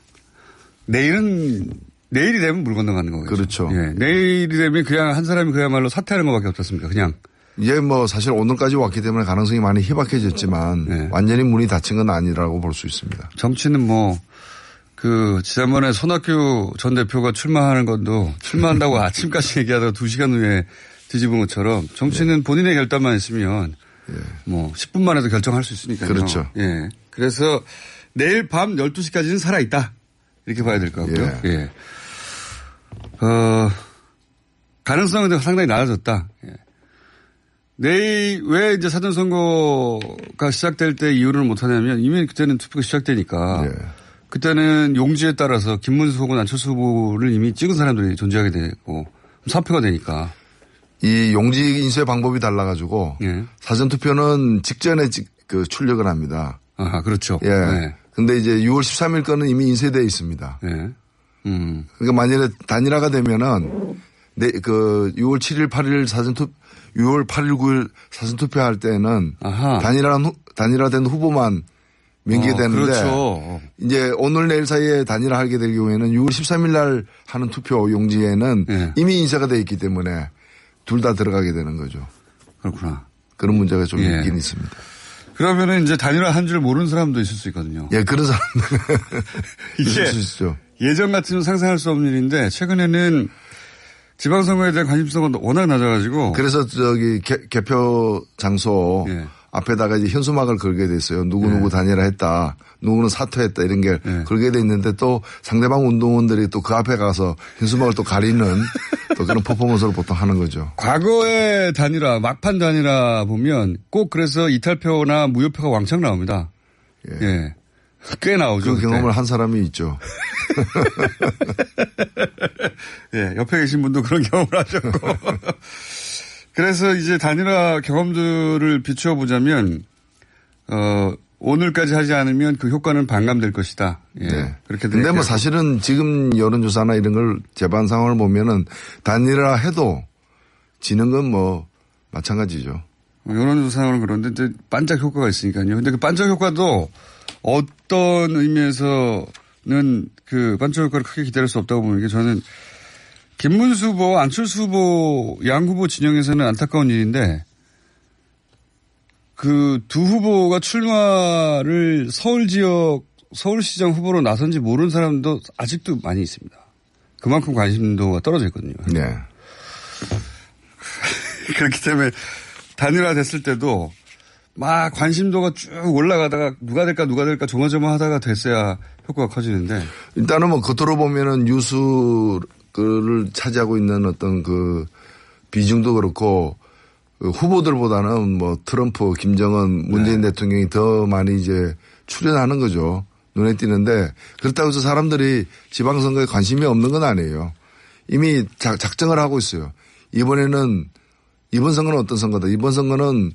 내일이 되면 물 건너가는 거겠죠. 그렇죠. 내일이 되면 그냥 한 사람이 그야말로 사퇴하는 것밖에 없었습니까? 그냥. 사실 오늘까지 왔기 때문에 가능성이 많이 희박해졌지만 완전히 문이 닫힌 건 아니라고 볼 수 있습니다. 정치는 지난번에 손학규 전 대표가 출마하는 것도 출마한다고 아침까지 얘기하다가 2시간 후에 뒤집은 것처럼 정치는 본인의 결단만 있으면 10분 만에도 결정할 수 있으니까요. 그렇죠. 그래서 내일 밤 12시까지는 살아있다. 이렇게 봐야 될 것 같고요. 가능성은 상당히 낮아졌다. 내일 왜 이제 사전선거가 시작될 때 이유를 못하냐면 이미 그때는 투표가 시작되니까 그때는 용지에 따라서 김문수 혹은 안철수 후보를 이미 찍은 사람들이 존재하게 되고 사표가 되니까. 이 용지 인쇄 방법이 달라가지고 사전투표는 직전에 출력을 합니다. 그렇죠. 근데 이제 6월 13일 거는 이미 인쇄되어 있습니다. 그러니까 만약에 단일화가 되면은 그 6월 7일, 8일 6월 8일, 9일 사전투표할 때는 단일화된 후보만 명기가 되는데 그렇죠. 이제 오늘 내일 사이에 단일화하게 될 경우에는 6월 13일 날 하는 투표 용지에는 네. 이미 인쇄가 돼 있기 때문에 둘 다 들어가게 되는 거죠. 그렇구나. 그런 문제가 좀 예. 있긴 있습니다. 그러면은 이제 단일화 한 줄 모르는 사람도 있을 수 있거든요. 예, 그런 사람들 있을 수 있죠. 예전 같으면 상상할 수 없는 일인데 최근에는 지방선거에 대한 관심도가 워낙 낮아가지고. 그래서 개표 장소 예. 앞에다가 이제 현수막을 걸게 됐어요. 누구누구 단일화했다. 누구는 사퇴했다. 이런 게 걸게 돼 있는데 또 상대방 운동원들이 또 그 앞에 가서 현수막을 또 가리는 또 그런 퍼포먼스를 보통 하는 거죠. 과거의 단일화, 막판 단일화 보면 꼭 그래서 이탈표나 무효표가 왕창 나옵니다. 예. 예. 꽤 나오죠. 그 경험을 한 사람이 있죠. 예, 옆에 계신 분도 그런 경험을 하셨고. 그래서 이제 단일화 경험들을 비추어 보자면, 오늘까지 하지 않으면 그 효과는 반감될 것이다. 예. 네. 그렇게 근데 뭐 사실은 지금 여론조사나 이런 걸 재반 상황을 보면은 단일화 해도 지는 건 뭐 마찬가지죠. 여론조사는 그런데 이제 반짝 효과가 있으니까요. 근데 그 반짝 효과도 어떤 의미에서는 그 반짝 효과를 크게 기다릴 수 없다고 보는 게 저는 김문수 후보, 안철수 후보, 양 후보 진영에서는 안타까운 일인데 그 두 후보가 출마를 서울시장 후보로 나선지 모르는 사람도 아직도 많이 있습니다. 그만큼 관심도가 떨어져 있거든요. 네. 그렇기 때문에 단일화 됐을 때도 막 관심도가 쭉 올라가다가 누가 될까 조마조마하다가 됐어야 효과가 커지는데 일단은 뭐 겉으로 보면은 뉴스를 차지하고 있는 어떤 그 비중도 그렇고 후보들보다는 뭐 트럼프, 김정은, 문재인 대통령이 더 많이 이제 출연하는 거죠. 눈에 띄는데 그렇다고 해서 사람들이 지방선거에 관심이 없는 건 아니에요. 이미 작정을 하고 있어요. 이번 선거는 어떤 선거다. 이번 선거는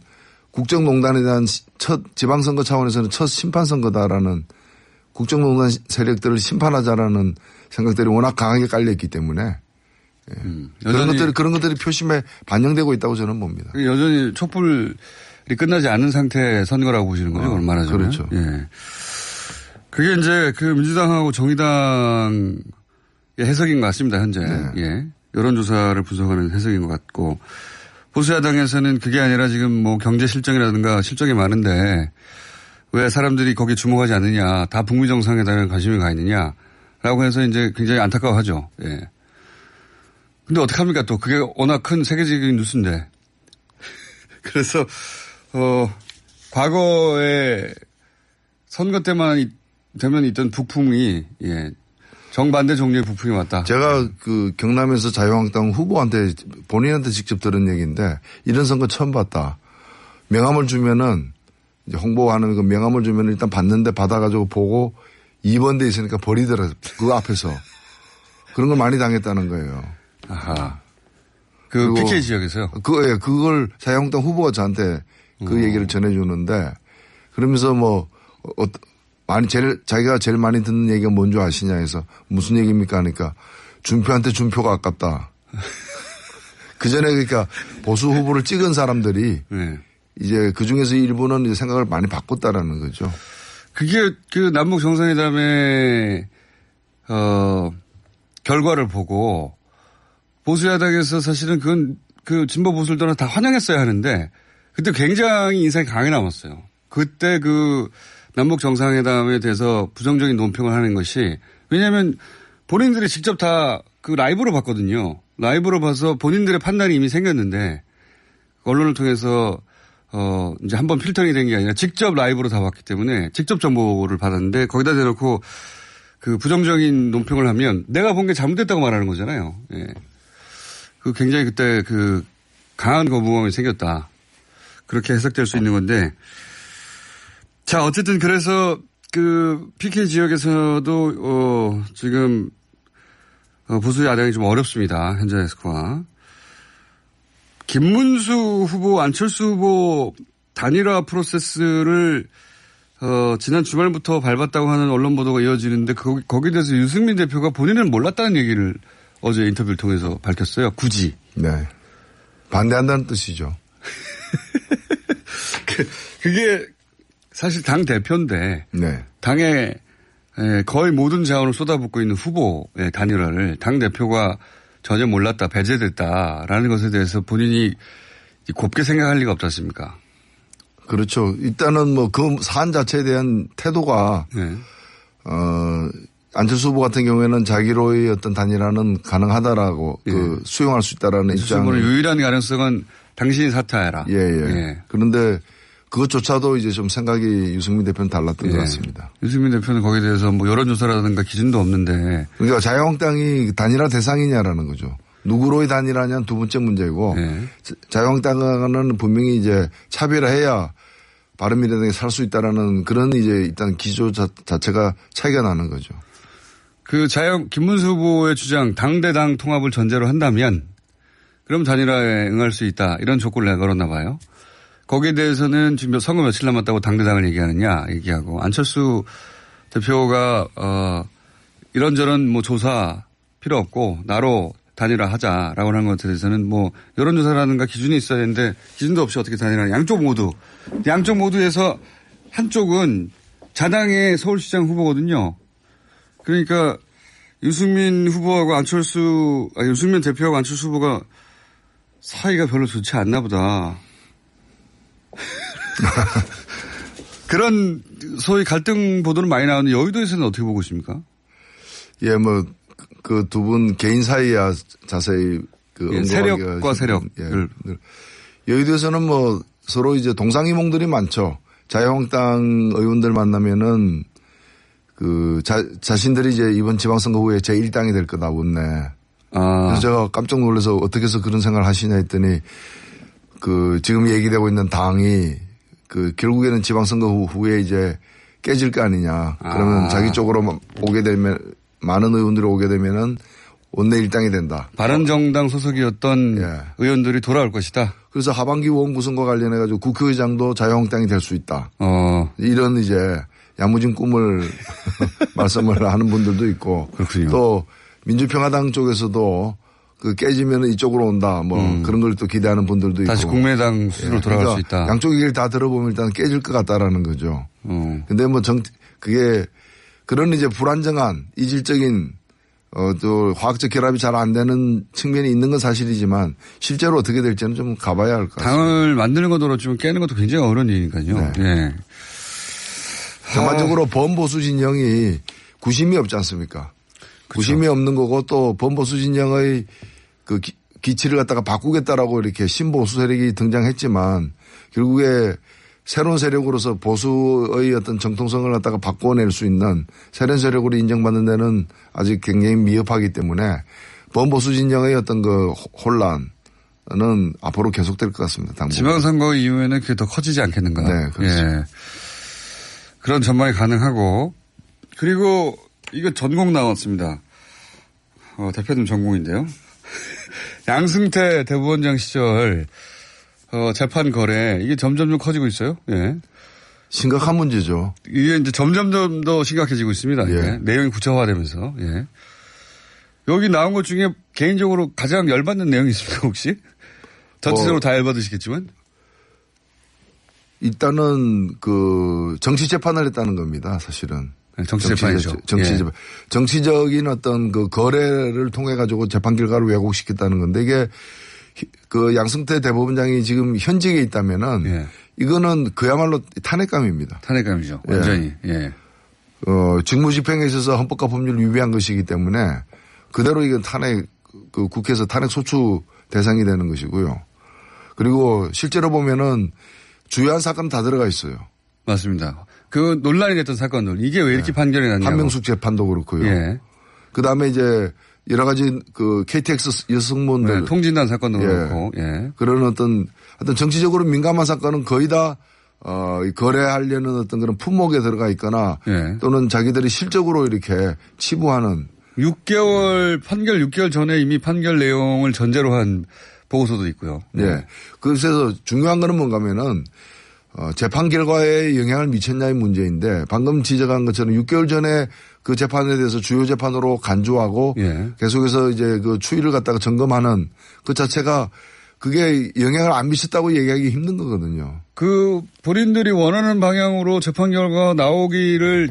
국정농단에 대한 첫 지방선거 차원에서는 첫 심판선거다라는 국정농단 세력들을 심판하자라는 생각들이 워낙 강하게 깔려있기 때문에 그런 것들이 표심에 반영되고 있다고 저는 봅니다. 여전히 촛불이 끝나지 않은 상태의 선거라고 보시는 거죠? 얼마나 좀. 그렇죠. 예. 그게 이제 그 민주당하고 정의당의 해석인 것 같습니다, 현재. 네. 예. 여론조사를 분석하는 해석인 것 같고. 보수야당에서는 그게 아니라 지금 뭐 경제 실정이라든가 실정이 많은데 왜 사람들이 거기에 주목하지 않느냐. 다 북미 정상회담에 관심이 가 있느냐라고 해서 이제 굉장히 안타까워하죠. 예. 근데 어떡합니까 또 그게 워낙 큰 세계적인 뉴스인데. 그래서, 과거에 선거 때만 되면 있던 북풍이, 예. 정반대 종류의 북풍이 왔다. 제가 그 경남에서 자유한국당 후보한테 본인한테 직접 들은 얘기인데 이런 선거 처음 봤다. 명함을 주면은 이제 홍보하는 그 명함을 주면 일단 받는데 받아가지고 보고 2번대 있으니까 버리더라. 그 앞에서. 그런 걸 많이 당했다는 거예요. 아하. 그 PK 지역에서요? 그걸 자유한국당 후보가 저한테 그 얘기를 전해주는데 그러면서 뭐, 자기가 제일 많이 듣는 얘기가 뭔지 아시냐 해서 무슨 얘기입니까 하니까 준표한테 준표가 아깝다. 그 전에 그러니까 보수 후보를 찍은 사람들이 네. 이제 그 중에서 일부는 이제 생각을 많이 바꿨다라는 거죠. 그게 그 남북 정상회담의, 결과를 보고 보수야당에서 사실은 그건 그 진보 보수들은 다 환영했어야 하는데 그때 굉장히 인상이 강하게 남았어요. 그때 그 남북 정상회담에 대해서 부정적인 논평을 하는 것이 왜냐하면 본인들이 직접 다 그 라이브로 봤거든요. 라이브로 봐서 본인들의 판단이 이미 생겼는데 언론을 통해서 이제 한번 필터링이 된 게 아니라 직접 라이브로 다 봤기 때문에 직접 정보를 받았는데 거기다 대놓고 그 부정적인 논평을 하면 내가 본 게 잘못됐다고 말하는 거잖아요. 예. 그 굉장히 그때 그 강한 거부감이 생겼다. 그렇게 해석될 수 있는 건데. 자, 어쨌든 그래서 그 PK 지역에서도 지금 보수 야당이 좀 어렵습니다. 현재 스코어. 김문수 후보, 안철수 후보 단일화 프로세스를 지난 주말부터 밟았다고 하는 언론 보도가 이어지는데 거기에 대해서 유승민 대표가 본인은 몰랐다는 얘기를 어제 인터뷰를 통해서 밝혔어요. 굳이. 네. 반대한다는 뜻이죠. 그게 사실 당 대표인데 네. 당에 거의 모든 자원을 쏟아붓고 있는 후보의 단일화를 당 대표가 전혀 몰랐다, 배제됐다라는 것에 대해서 본인이 곱게 생각할 리가 없지 않습니까? 그렇죠. 일단은 뭐 그 사안 자체에 대한 태도가 네. 안철수 후보 같은 경우에는 자기로의 어떤 단일화는 가능하다라고 예. 그 수용할 수 있다라는 입장을 유일한 가능성은 당신이 사퇴해라. 예. 예. 그런데 그것조차도 이제 좀 생각이 유승민 대표는 달랐던 것 같습니다. 유승민 대표는 거기에 대해서 뭐 여론조사라든가 기준도 없는데. 그러니까 자유한국당이 단일화 대상이냐라는 거죠. 누구로의 단일화냐는 두 번째 문제고 네. 자유한국당은 분명히 이제 차별화해야 바른미래당이 살 수 있다라는 그런 이제 일단 기조 자체가 차이가 나는 거죠. 그 김문수 후보의 주장 당대당 통합을 전제로 한다면 그럼 단일화에 응할 수 있다. 이런 조건을 내걸었나 봐요. 거기에 대해서는 지금 선거 며칠 남았다고 당대당을 얘기하고 안철수 대표가 이런저런 뭐 조사 필요 없고 나로 단일화 하자라고 하는 것에 대해서는 뭐 여론조사라든가 기준이 있어야 되는데 기준도 없이 어떻게 단일화 양쪽 모두에서 한쪽은 자당의 서울시장 후보거든요. 그러니까 유승민 후보하고 유승민 대표하고 안철수 후보가 사이가 별로 좋지 않나 보다. 그런 소위 갈등 보도는 많이 나오는데 여의도에서는 어떻게 보고 있습니까? 예, 뭐 그 두 분 개인 사이야 자세히 그 세력과 세력을 여의도에서는 뭐 서로 이제 동상이몽들이 많죠. 자유한국당 의원들 만나면은 그 자신들이 이제 이번 지방선거 후에 제1당이 될 거다 웃네. 그래서 제가 깜짝 놀라서 어떻게 해서 그런 생각을 하시냐 했더니 그 지금 얘기되고 있는 당이 그 결국에는 지방선거 후에 이제 깨질 거 아니냐. 그러면 자기 쪽으로 오게 되면 많은 의원들이 오게 되면은 원내 일당이 된다. 바른정당 소속이었던 의원들이 돌아올 것이다. 그래서 하반기 원구성과 관련해 가지고 국회의장도 자유한국당이 될 수 있다. 이런 이제 야무진 꿈을 말씀을 하는 분들도 있고. 그렇군요. 또 민주평화당 쪽에서도 그 깨지면 이쪽으로 온다. 뭐 그런 걸 또 기대하는 분들도 있고. 다시 국민의당 수로 돌아갈 그러니까 수 있다. 양쪽 얘기를 다 들어보면 일단 깨질 것 같다라는 거죠. 근데 뭐 그게 그런 이제 불안정한 이질적인 또 화학적 결합이 잘 안 되는 측면이 있는 건 사실이지만 실제로 어떻게 될지는 좀 가봐야 할 것 같습니다. 당을 만드는 것도 그렇지만 깨는 것도 굉장히 어려운 일이니까요. 네. 예. 전반적으로 범보수 진영이 구심이 없지 않습니까? 그쵸. 구심이 없는 거고 또 범보수 진영의 그 기치를 갖다가 바꾸겠다라고 이렇게 신보수 세력이 등장했지만 결국에 새로운 세력으로서 보수의 어떤 정통성을 갖다가 바꿔낼 수 있는 새로운 세력으로 인정받는 데는 아직 굉장히 미흡하기 때문에 범보수 진영의 어떤 그 혼란은 앞으로 계속될 것 같습니다. 지방선거 이후에는 그게 더 커지지 않겠는가. 네, 그렇습니다. 예. 그런 전망이 가능하고 그리고 이거 전공 나왔습니다. 대표님 전공인데요. 양승태 대법원장 시절 재판 거래 이게 점점 커지고 있어요. 예. 심각한 문제죠. 이게 이제 점점 더 심각해지고 있습니다. 예. 내용이 구체화되면서. 예. 여기 나온 것 중에 개인적으로 가장 열받는 내용이 있습니까 혹시? 전체적으로 다 열받으시겠지만. 일단은 그 정치 재판을 했다는 겁니다. 사실은. 네, 정치 재판이죠. 정치적인 어떤 그 거래를 통해 가지고 재판 결과를 왜곡시켰다는 건데 이게 그 양승태 대법원장이 지금 현직에 있다면은 이거는 그야말로 탄핵감입니다. 탄핵감이죠. 완전히. 예. 직무집행에 있어서 헌법과 법률을 위배한 것이기 때문에 그대로 이건 탄핵 그 국회에서 탄핵 소추 대상이 되는 것이고요. 그리고 실제로 보면은 주요한 사건은 다 들어가 있어요. 맞습니다. 그 논란이 됐던 사건들 이게 왜 이렇게 판결이 났냐고. 한명숙 재판도 그렇고요. 예. 그다음에 이제 여러 가지 그 KTX 여성분들 통진단 사건도 그렇고 그런 어떤 정치적으로 민감한 사건은 거의 다 거래하려는 어떤 그런 품목에 들어가 있거나 또는 자기들이 실적으로 이렇게 치부하는 6개월 판결 6개월 전에 이미 판결 내용을 전제로 한 보고서도 있고요. 네. 그래서 중요한 거는 뭔가 하면은 재판 결과에 영향을 미쳤냐의 문제인데 방금 지적한 것처럼 6개월 전에 그 재판에 대해서 주요 재판으로 간주하고 예. 계속해서 이제 그 추이를 갖다가 점검하는 그 자체가 그게 영향을 안 미쳤다고 얘기하기 힘든 거거든요. 그 본인들이 원하는 방향으로 재판 결과가 나오기를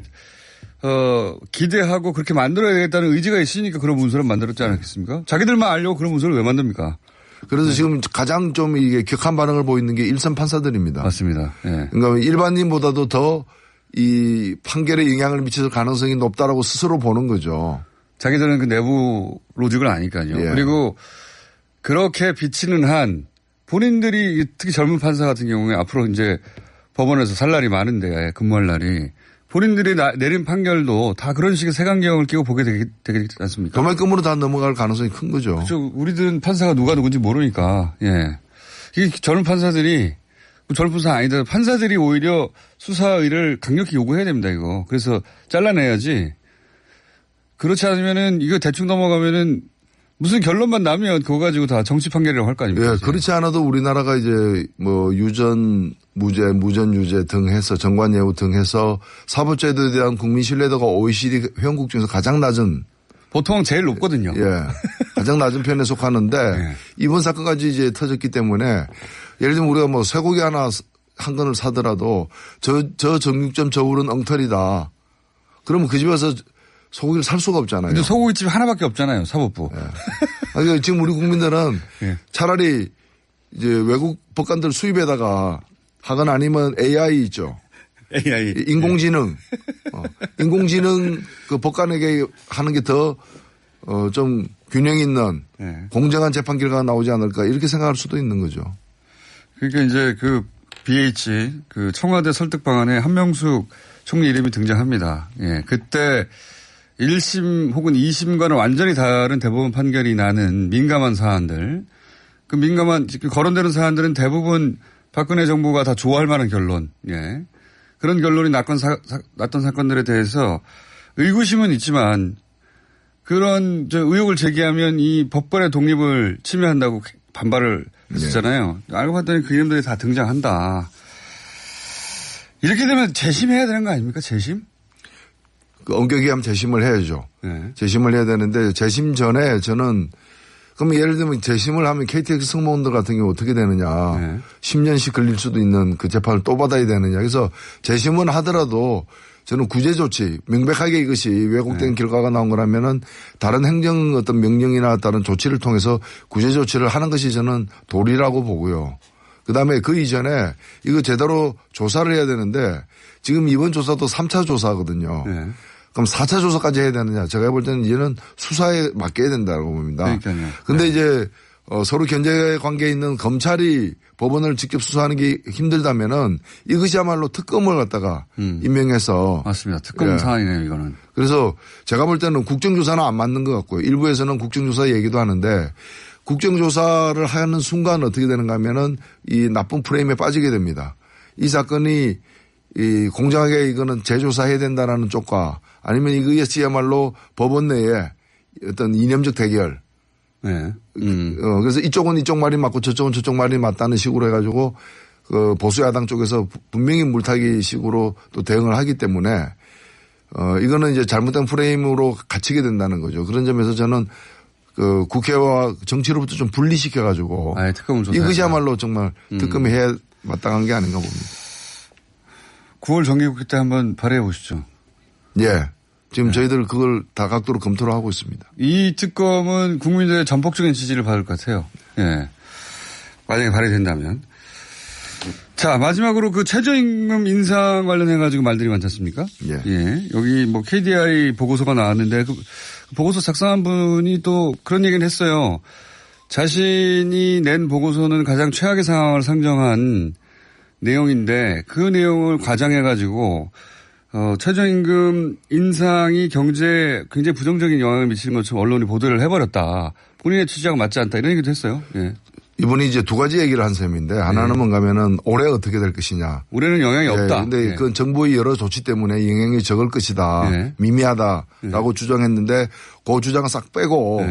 기대하고 그렇게 만들어야 되겠다는 의지가 있으니까 그런 문서를 만들었지 않았겠습니까? 자기들만 알려고 그런 문서를 왜 만듭니까? 그래서 지금 가장 좀 이게 격한 반응을 보이는 게 일선 판사들입니다. 맞습니다. 예. 그러니까 일반인보다도 더 이 판결에 영향을 미칠 가능성이 높다라고 스스로 보는 거죠. 자기들은 그 내부 로직을 아니까요. 예. 그리고 그렇게 비치는 한 본인들이 특히 젊은 판사 같은 경우에 앞으로 이제 법원에서 살 날이 많은데 근무할 날이 본인들이 내린 판결도 다 그런 식의 색안경을 끼고 보게 되지 않습니까? 도매금으로 다 넘어갈 가능성이 큰 거죠. 그렇죠. 우리들은 판사가 누가 누군지 모르니까. 예. 이 젊은 판사들이 젊은 판사 아니다. 판사들이 오히려 수사의를 강력히 요구해야 됩니다. 이거. 그래서 잘라내야지. 그렇지 않으면은 이거 대충 넘어가면은 무슨 결론만 나면 그거 가지고 다 정치 판결이라고 할 거 아닙니까? 예, 그렇지 않아도 우리나라가 이제 뭐 유전 무죄, 무전 유죄 등 해서 정관 예우 등 해서 사법제도에 대한 국민 신뢰도가 OECD 회원국 중에서 가장 낮은 보통 제일 높거든요. 예. 가장 낮은 편에 속하는데 예. 이번 사건까지 이제 터졌기 때문에 예를 들면 우리가 뭐 쇠고기 하나 한 건을 사더라도 저 정육점 저 울은 엉터리다. 그러면 그 집에서 소고기를 살 수가 없잖아요. 근데 소고기집 하나밖에 없잖아요. 사법부. 예. 그러니까 지금 우리 국민들은 예. 차라리 이제 외국 법관들 수입에다가 하거나 아니면 AI 있죠. AI. 인공지능. 인공지능 그 법관에게 하는 게 더 좀 균형 있는 예. 공정한 재판 결과가 나오지 않을까 이렇게 생각할 수도 있는 거죠. 그러니까 이제 그 BH 그 청와대 설득 방안에 한명숙 총리 이름이 등장합니다. 예. 그때 1심 혹은 2심과는 완전히 다른 대법원 판결이 나는 민감한 사안들 그 민감한 거론되는 사안들은 대부분 박근혜 정부가 다 좋아할 만한 결론. 예. 그런 결론이 났던 사건들에 대해서 의구심은 있지만 그런 의혹을 제기하면 이 법관의 독립을 침해한다고 반발을 했었잖아요. 네. 알고 봤더니 그 이름들이 다 등장한다. 이렇게 되면 재심해야 되는 거 아닙니까? 재심? 그 엄격히 하면 재심을 해야죠. 네. 재심을 해야 되는데 재심 전에 저는 그럼 예를 들면 재심을 하면 KTX 승무원들 같은 경우 어떻게 되느냐. 네. 10년씩 걸릴 수도 있는 그 재판을 또 받아야 되느냐. 그래서 재심은 하더라도 저는 구제 조치 명백하게 이것이 왜곡된 네. 결과가 나온 거라면은 다른 행정 어떤 명령이나 다른 조치를 통해서 구제 조치를 하는 것이 저는 도리라고 보고요. 그다음에 그 이전에 이거 제대로 조사를 해야 되는데 지금 이번 조사도 3차 조사거든요. 네. 그럼 4차 조사까지 해야 되느냐. 제가 볼 때는 이제는 수사에 맡겨야 된다고 봅니다. 그런데 네. 이제 서로 견제 관계에 있는 검찰이 법원을 직접 수사하는 게 힘들다면은 이것이야말로 특검을 갖다가 임명해서. 맞습니다. 특검 예. 사안이네요, 이거는. 그래서 제가 볼 때는 국정조사는 안 맞는 것 같고요. 일부에서는 국정조사 얘기도 하는데 국정조사를 하는 순간 어떻게 되는가 하면은 이 나쁜 프레임에 빠지게 됩니다. 이 사건이 이 공정하게 이거는 재조사해야 된다라는 쪽과 아니면 이것이야말로 법원 내에 어떤 이념적 대결. 네. 그래서 이쪽은 이쪽 말이 맞고 저쪽은 저쪽 말이 맞다는 식으로 해가지고 그 보수 야당 쪽에서 분명히 물타기 식으로 또 대응을 하기 때문에 이거는 이제 잘못된 프레임으로 갇히게 된다는 거죠. 그런 점에서 저는 그 국회와 정치로부터 좀 분리시켜가지고 이것이야말로 정말 특검이 해야 마땅한 게 아닌가 봅니다. 9월 정기국회 때 한번 발의해 보시죠. 예. 지금 저희들 그걸 다 각도로 검토를 하고 있습니다. 이 특검은 국민들의 전폭적인 지지를 받을 것 같아요. 예. 만약에 발의된다면. 자, 마지막으로 그 최저임금 인상 관련해가지고 말들이 많지 않습니까? 예. 예. 여기 뭐 KDI 보고서가 나왔는데 그 보고서 작성한 분이 또 그런 얘기는 했어요. 자신이 낸 보고서는 가장 최악의 상황을 상정한 내용인데 그 내용을 과장해가지고 최저임금 인상이 경제에 굉장히 부정적인 영향을 미치는 것처럼 언론이 보도를 해버렸다. 본인의 취지하고 맞지 않다. 이런 얘기도 했어요. 예. 이분이 이제 두 가지 얘기를 한 셈인데 하나는 뭔가 하면은 올해 어떻게 될 것이냐. 올해는 영향이 없다. 근데 그건 정부의 여러 조치 때문에 영향이 적을 것이다. 미미하다라고 주장했는데 그 주장을 싹 빼고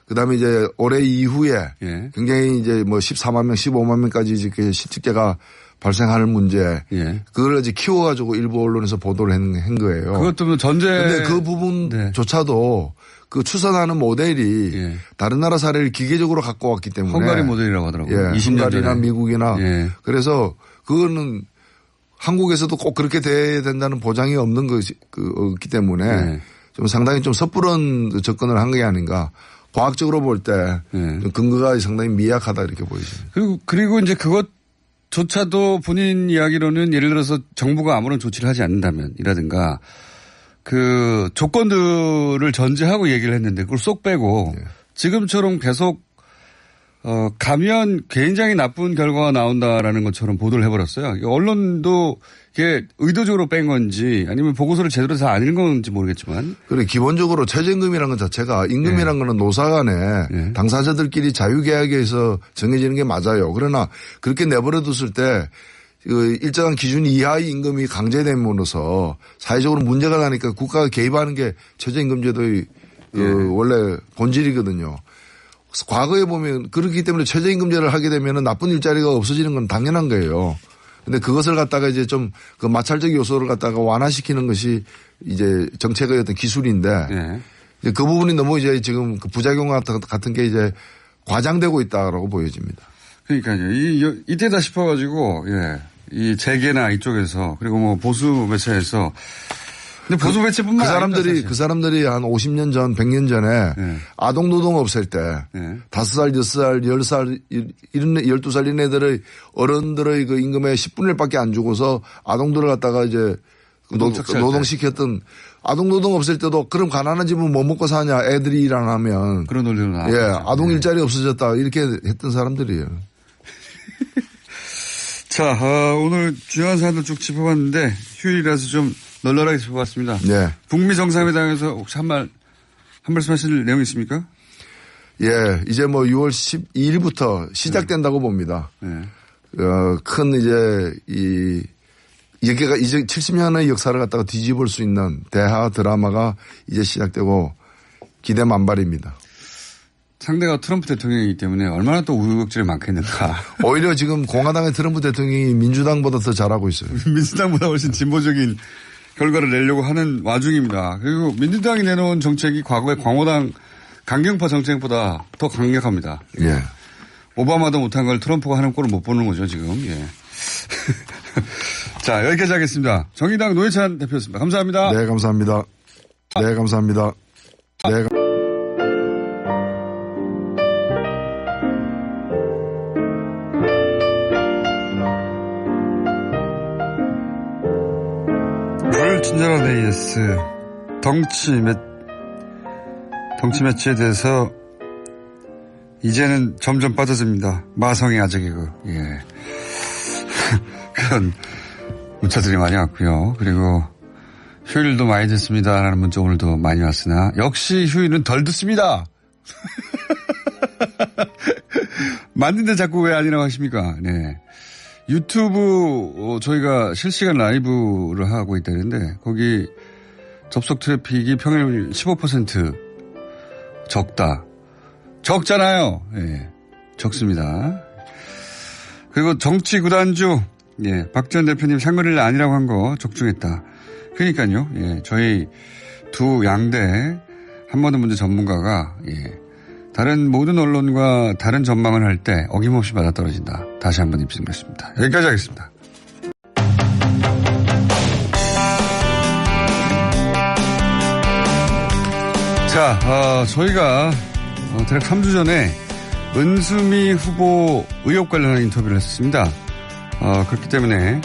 그다음에 이제 올해 이후에 굉장히 이제 뭐 14만 명, 15만 명까지 이렇게 실직자가 발생할 문제. 예. 그걸 이제 키워가지고 일부 언론에서 보도를 한 거예요. 그것도 전제. 근데 그 부분조차도 그 추선하는 모델이 예. 다른 나라 사례를 기계적으로 갖고 왔기 때문에. 헝가리 모델이라고 하더라고요. 예. 20년 헝가리나 전에. 미국이나. 예. 그래서 그거는 한국에서도 꼭 그렇게 돼야 된다는 보장이 없는 없기 때문에 예. 좀 상당히 좀 섣부른 접근을 한 게 아닌가. 과학적으로 볼 때 근거가 상당히 미약하다 이렇게 보이십니다. 그리고 이제 그것조차도 본인 이야기로는 예를 들어서 정부가 아무런 조치를 하지 않는다면이라든가 그 조건들을 전제하고 얘기를 했는데 그걸 쏙 빼고 지금처럼 계속 가면 굉장히 나쁜 결과가 나온다라는 것처럼 보도를 해버렸어요. 언론도 이게 의도적으로 뺀 건지 아니면 보고서를 제대로 다 안 읽은 건지 모르겠지만. 그리고 기본적으로 최저임금이라는 것 자체가 임금이라는 거는 노사 간에 당사자들끼리 자유계약에서 정해지는 게 맞아요. 그러나 그렇게 내버려뒀을 때 그 일정한 기준 이하의 임금이 강제됨으로써 사회적으로 문제가 나니까 국가가 개입하는 게 최저임금제도의 원래 본질이거든요. 과거에 보면 그렇기 때문에 최저임금제를 하게 되면 나쁜 일자리가 없어지는 건 당연한 거예요. 근데 그것을 갖다가 이제 좀 그 마찰적 요소를 갖다가 완화시키는 것이 이제 정책의 어떤 기술인데 이제 그 부분이 너무 이제 지금 그 부작용 같은 게 이제 과장되고 있다라고 보여집니다. 그러니까요. 이때다 싶어가지고 이 재계나 이쪽에서 그리고 뭐 보수 매체에서 근데 보수 매체뿐만 아니라 그 사람들이 한 50년 전, 100년 전에 아동 노동 없앨 때 5살, 6살, 10살, 12살 이런 애들의 어른들의 그 임금의 10분의 1밖에 안 주고서 아동들을 갖다가 이제 노동시켰던 아동 노동 없앨 때도 그럼 가난한 집은 뭐 먹고 사냐 애들이 일 안 하면 그런 논리로 나왔죠. 예, 아동 일자리 없어졌다 이렇게 했던 사람들이에요. 자, 오늘 중요한 사안들 쭉 짚어봤는데 휴일이라서 좀 널널하게 짚어봤습니다. 네. 북미 정상회담에서 혹시 한 말씀 하실 내용 있습니까? 예, 이제 뭐 6월 12일부터 시작된다고 봅니다. 큰 이제 여기가 이제 70년의 역사를 갖다가 뒤집을 수 있는 대하 드라마가 이제 시작되고 기대 만발입니다. 상대가 트럼프 대통령이기 때문에 얼마나 또 우여곡절이 많겠는가. 오히려 지금 공화당의 트럼프 대통령이 민주당보다 더 잘하고 있어요. 민주당보다 훨씬 진보적인 결과를 내려고 하는 와중입니다. 그리고 민주당이 내놓은 정책이 과거의 광호당 강경파 정책보다 더 강력합니다. 예. 오바마도 못한 걸 트럼프가 하는 꼴을 못 보는 거죠, 지금. 예. 자, 여기까지 하겠습니다. 정의당 노회찬 대표였습니다. 감사합니다. 네, 감사합니다. 네, 감사합니다. 네. 불친절한 AS. 덩치 매치에 대해서 이제는 점점 빠져듭니다. 마성의 아재 개그. 예. 그런 문자들이 많이 왔고요. 그리고 휴일도 많이 듣습니다라는 문자 오늘도 많이 왔으나 역시 휴일은 덜 듣습니다. 맞는데 자꾸 왜 아니라고 하십니까? 네. 유튜브 저희가 실시간 라이브를 하고 있다는데 거기 접속 트래픽이 평일 15% 적다. 적잖아요. 예. 적습니다. 그리고 정치 구단주 예, 박 전 대표님 샹그릴라 아니라고 한 거 적중했다. 그러니까요. 예, 저희 두 양대 한 번도 문제 전문가가 예, 다른 모든 언론과 다른 전망을 할 때 어김없이 맞아떨어진다. 다시 한번 입증했습니다. 여기까지 하겠습니다. 자, 저희가 대략 3주 전에 은수미 후보 의혹 관련한 인터뷰를 했습니다. 그렇기 때문에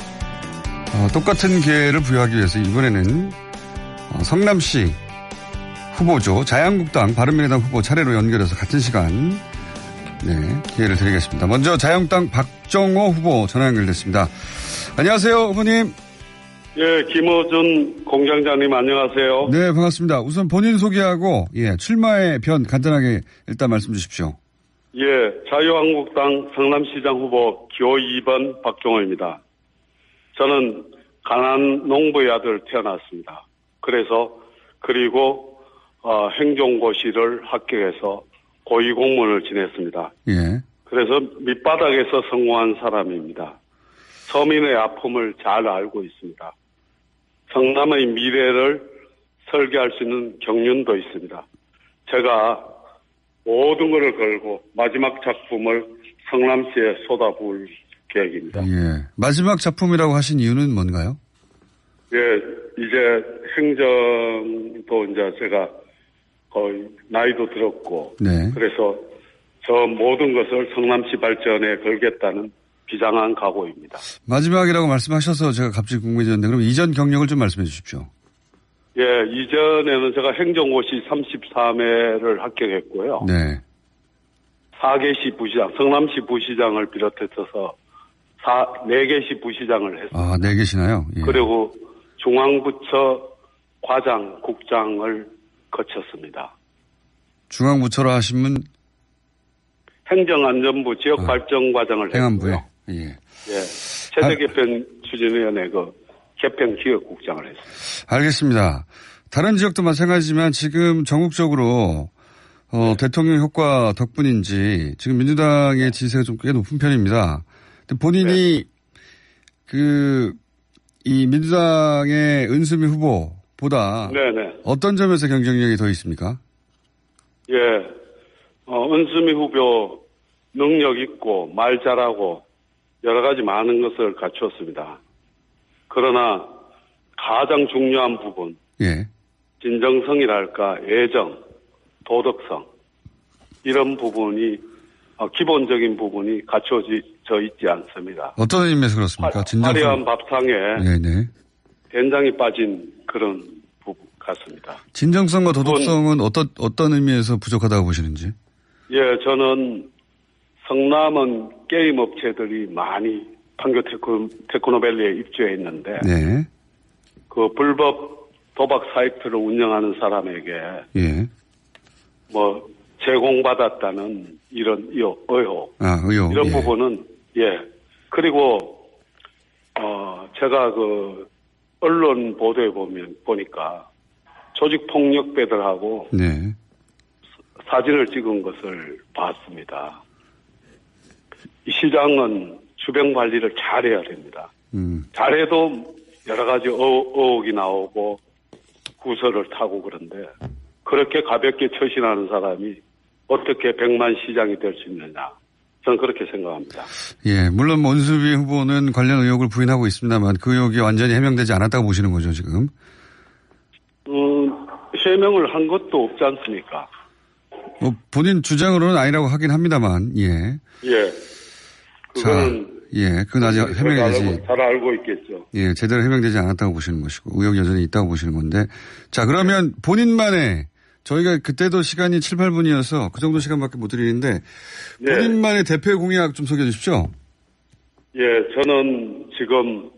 똑같은 기회를 부여하기 위해서 이번에는 성남시 후보죠. 자유한국당 바른미래당 후보 차례로 연결해서 같은 시간 네, 기회를 드리겠습니다. 먼저 자유한국당 박정호 후보 전화 연결됐습니다. 안녕하세요, 후보님. 예, 김어준 공장장님 안녕하세요. 네, 반갑습니다. 우선 본인 소개하고 예, 출마의 변 간단하게 일단 말씀 주십시오. 예, 자유한국당 성남시장 후보 기호 2번 박정호입니다. 저는 가난 농부의 아들 태어났습니다. 그리고 행정고시를 합격해서 고위공무원을 지냈습니다. 예. 그래서 밑바닥에서 성공한 사람입니다. 서민의 아픔을 잘 알고 있습니다. 성남의 미래를 설계할 수 있는 경륜도 있습니다. 제가 모든 것을 걸고 마지막 작품을 성남시에 쏟아부을 계획입니다. 예. 마지막 작품이라고 하신 이유는 뭔가요? 예, 이제 행정도 이제 제가 거의 나이도 들었고, 네. 그래서 저 모든 것을 성남시 발전에 걸겠다는 비장한 각오입니다. 마지막이라고 말씀하셔서 제가 갑자기 궁금해졌는데 그럼 이전 경력을 좀 말씀해 주십시오. 예, 이전에는 제가 행정고시 33회를 합격했고요. 네. 4개시 부시장, 성남시 부시장을 비롯해서 4개시 부시장을 했습니다. 아, 4개시나요? 예. 그리고 중앙부처 과장, 국장을 거쳤습니다. 중앙부처로 하시면 행정안전부 지역발전과장을 행안부에. 했고요. 예. 예, 최저개편 추진위원회 개편기획국장을 했습니다. 알겠습니다. 다른 지역도 마찬가지지만 지금 전국적으로 대통령 효과 덕분인지 지금 민주당의 지지세가 좀 꽤 높은 편입니다. 근데 본인이 이 민주당의 은수미 후보보다 네네. 어떤 점에서 경쟁력이 더 있습니까? 예, 은수미 후보 능력 있고 말 잘하고 여러 가지 많은 것을 갖추었습니다. 그러나 가장 중요한 부분, 예. 진정성이랄까 애정, 도덕성 이런 부분이 기본적인 부분이 갖춰져 있지 않습니다. 어떤 의미에서 그렇습니까? 화려한 밥상에 네네. 된장이 빠진 그런 부분 같습니다. 진정성과 도덕성은 어떤 의미에서 부족하다고 보시는지? 예, 저는 성남은 게임 업체들이 많이 판교 테크노밸리에 입주해 있는데 네. 그 불법 도박 사이트를 운영하는 사람에게 예. 뭐 제공받았다는 이런 의혹, 의혹. 이런 예. 부분은 예. 그리고 제가 그 언론 보도에 보니까 조직 폭력배들하고 네. 사진을 찍은 것을 봤습니다. 이 시장은 주변 관리를 잘해야 됩니다. 잘해도 여러 가지 의혹이 나오고 구설을 타고 그런데 그렇게 가볍게 처신하는 사람이 어떻게 100만 시장이 될 수 있느냐. 저는 그렇게 생각합니다. 예, 물론 원수비 후보는 관련 의혹을 부인하고 있습니다만 그 의혹이 완전히 해명되지 않았다고 보시는 거죠, 지금? 해명을 한 것도 없지 않습니까? 뭐 본인 주장으로는 아니라고 하긴 합니다만, 예. 예. 그거는 그건 아직 해명이 잘 알고 있겠죠. 예, 제대로 해명되지 않았다고 보시는 것이고 의혹 여전히 있다고 보시는 건데, 자 그러면 본인만의 저희가 그때도 시간이 7, 8분이어서 그 정도 시간밖에 못 드리는데 본인만의 대표 공약 좀 소개해 주십시오. 예, 저는 지금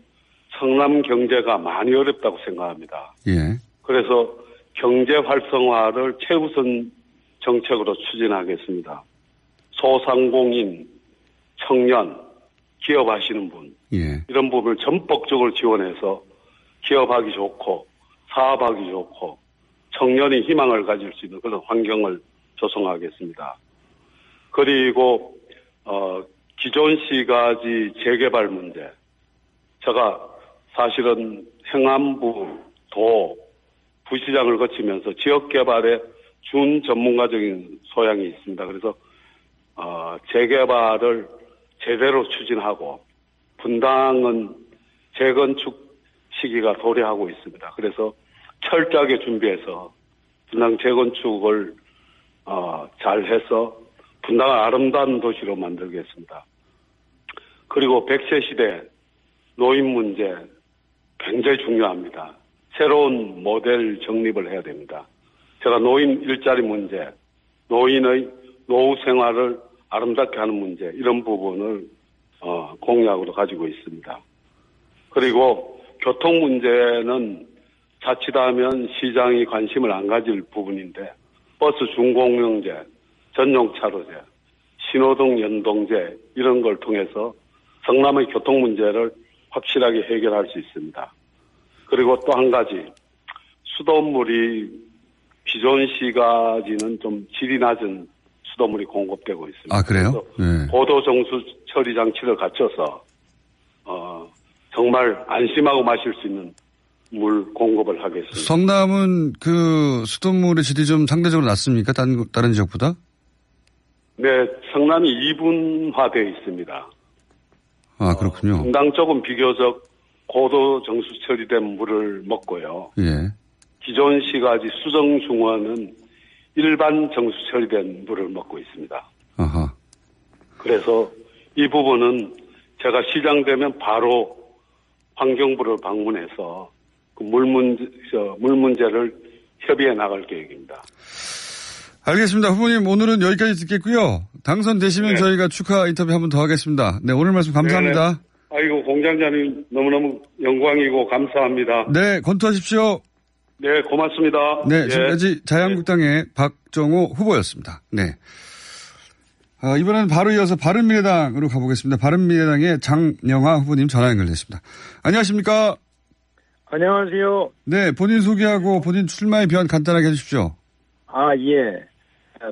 성남 경제가 많이 어렵다고 생각합니다. 예. 그래서 경제 활성화를 최우선 정책으로 추진하겠습니다. 소상공인, 청년, 기업하시는 분 예. 이런 부분을 전폭적으로 지원해서 기업하기 좋고 사업하기 좋고 청년이 희망을 가질 수 있는 그런 환경을 조성하겠습니다. 그리고 기존 시가지 재개발 문제 제가 사실은 행안부 도 부시장을 거치면서 지역개발에 준 전문가적인 소양이 있습니다. 그래서 재개발을 제대로 추진하고 분당은 재건축 시기가 도래하고 있습니다. 그래서 철저하게 준비해서 분당 재건축을 잘해서 분당을 아름다운 도시로 만들겠습니다. 그리고 100세 시대 노인 문제 굉장히 중요합니다. 새로운 모델 정립을 해야 됩니다. 제가 노인 일자리 문제, 노인의 노후 생활을 아름답게 하는 문제 이런 부분을 공약으로 가지고 있습니다. 그리고 교통 문제는 자칫하면 시장이 관심을 안 가질 부분인데 버스 준공영제, 전용차로제, 신호등 연동제 이런 걸 통해서 성남의 교통 문제를 확실하게 해결할 수 있습니다. 그리고 또 한 가지 수돗물이 기존 시가지는 좀 질이 낮은 수돗물이 공급되고 있습니다. 아, 그래요? 네. 보도 정수 처리 장치를 갖춰서 정말 안심하고 마실 수 있는 물 공급을 하겠습니다. 성남은 그 수돗물의 질이 좀 상대적으로 낮습니까? 다른 지역보다? 네, 성남이 이분화되어 있습니다. 아, 그렇군요. 분당 쪽은 비교적 고도 정수 처리된 물을 먹고요. 예. 기존 시가지 수정 중원은 일반 정수 처리된 물을 먹고 있습니다. 아하. 그래서 이 부분은 제가 시장 되면 바로 환경부를 방문해서 그 물 문제를 협의해 나갈 계획입니다. 알겠습니다. 후보님 오늘은 여기까지 듣겠고요. 당선되시면 네. 저희가 축하 인터뷰 한 번 더 하겠습니다. 네, 오늘 말씀 감사합니다. 네네. 아이고, 공장장님 너무너무 영광이고 감사합니다. 네, 권투하십시오. 네, 고맙습니다. 네, 지금까지 자유한국당의 박정호 후보였습니다. 네. 이번에는 바로 이어서 바른미래당으로 가보겠습니다. 바른미래당의 장영하 후보님 전화 연결됐습니다. 안녕하십니까? 안녕하세요. 네, 본인 소개하고 본인 출마의 변 간단하게 해주십시오. 예.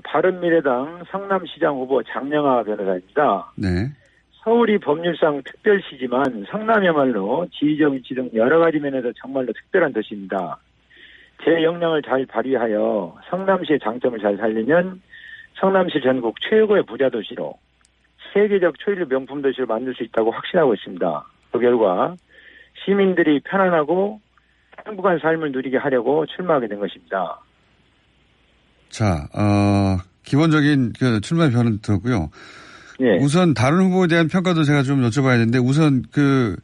바른미래당 성남시장 후보 장영하 변호사입니다. 네. 서울이 법률상 특별시지만 성남이야말로 지휘적 위치 등 여러 가지 면에서 정말로 특별한 도시입니다. 제 역량을 잘 발휘하여 성남시의 장점을 잘 살리면 성남시 전국 최고의 부자 도시로 세계적 초일류 명품 도시로 만들 수 있다고 확신하고 있습니다. 그 결과 시민들이 편안하고 행복한 삶을 누리게 하려고 출마하게 된 것입니다. 자, 기본적인 그 출마 변은 들었고요. 예. 우선 다른 후보에 대한 평가도 제가 좀 여쭤봐야 되는데 우선 그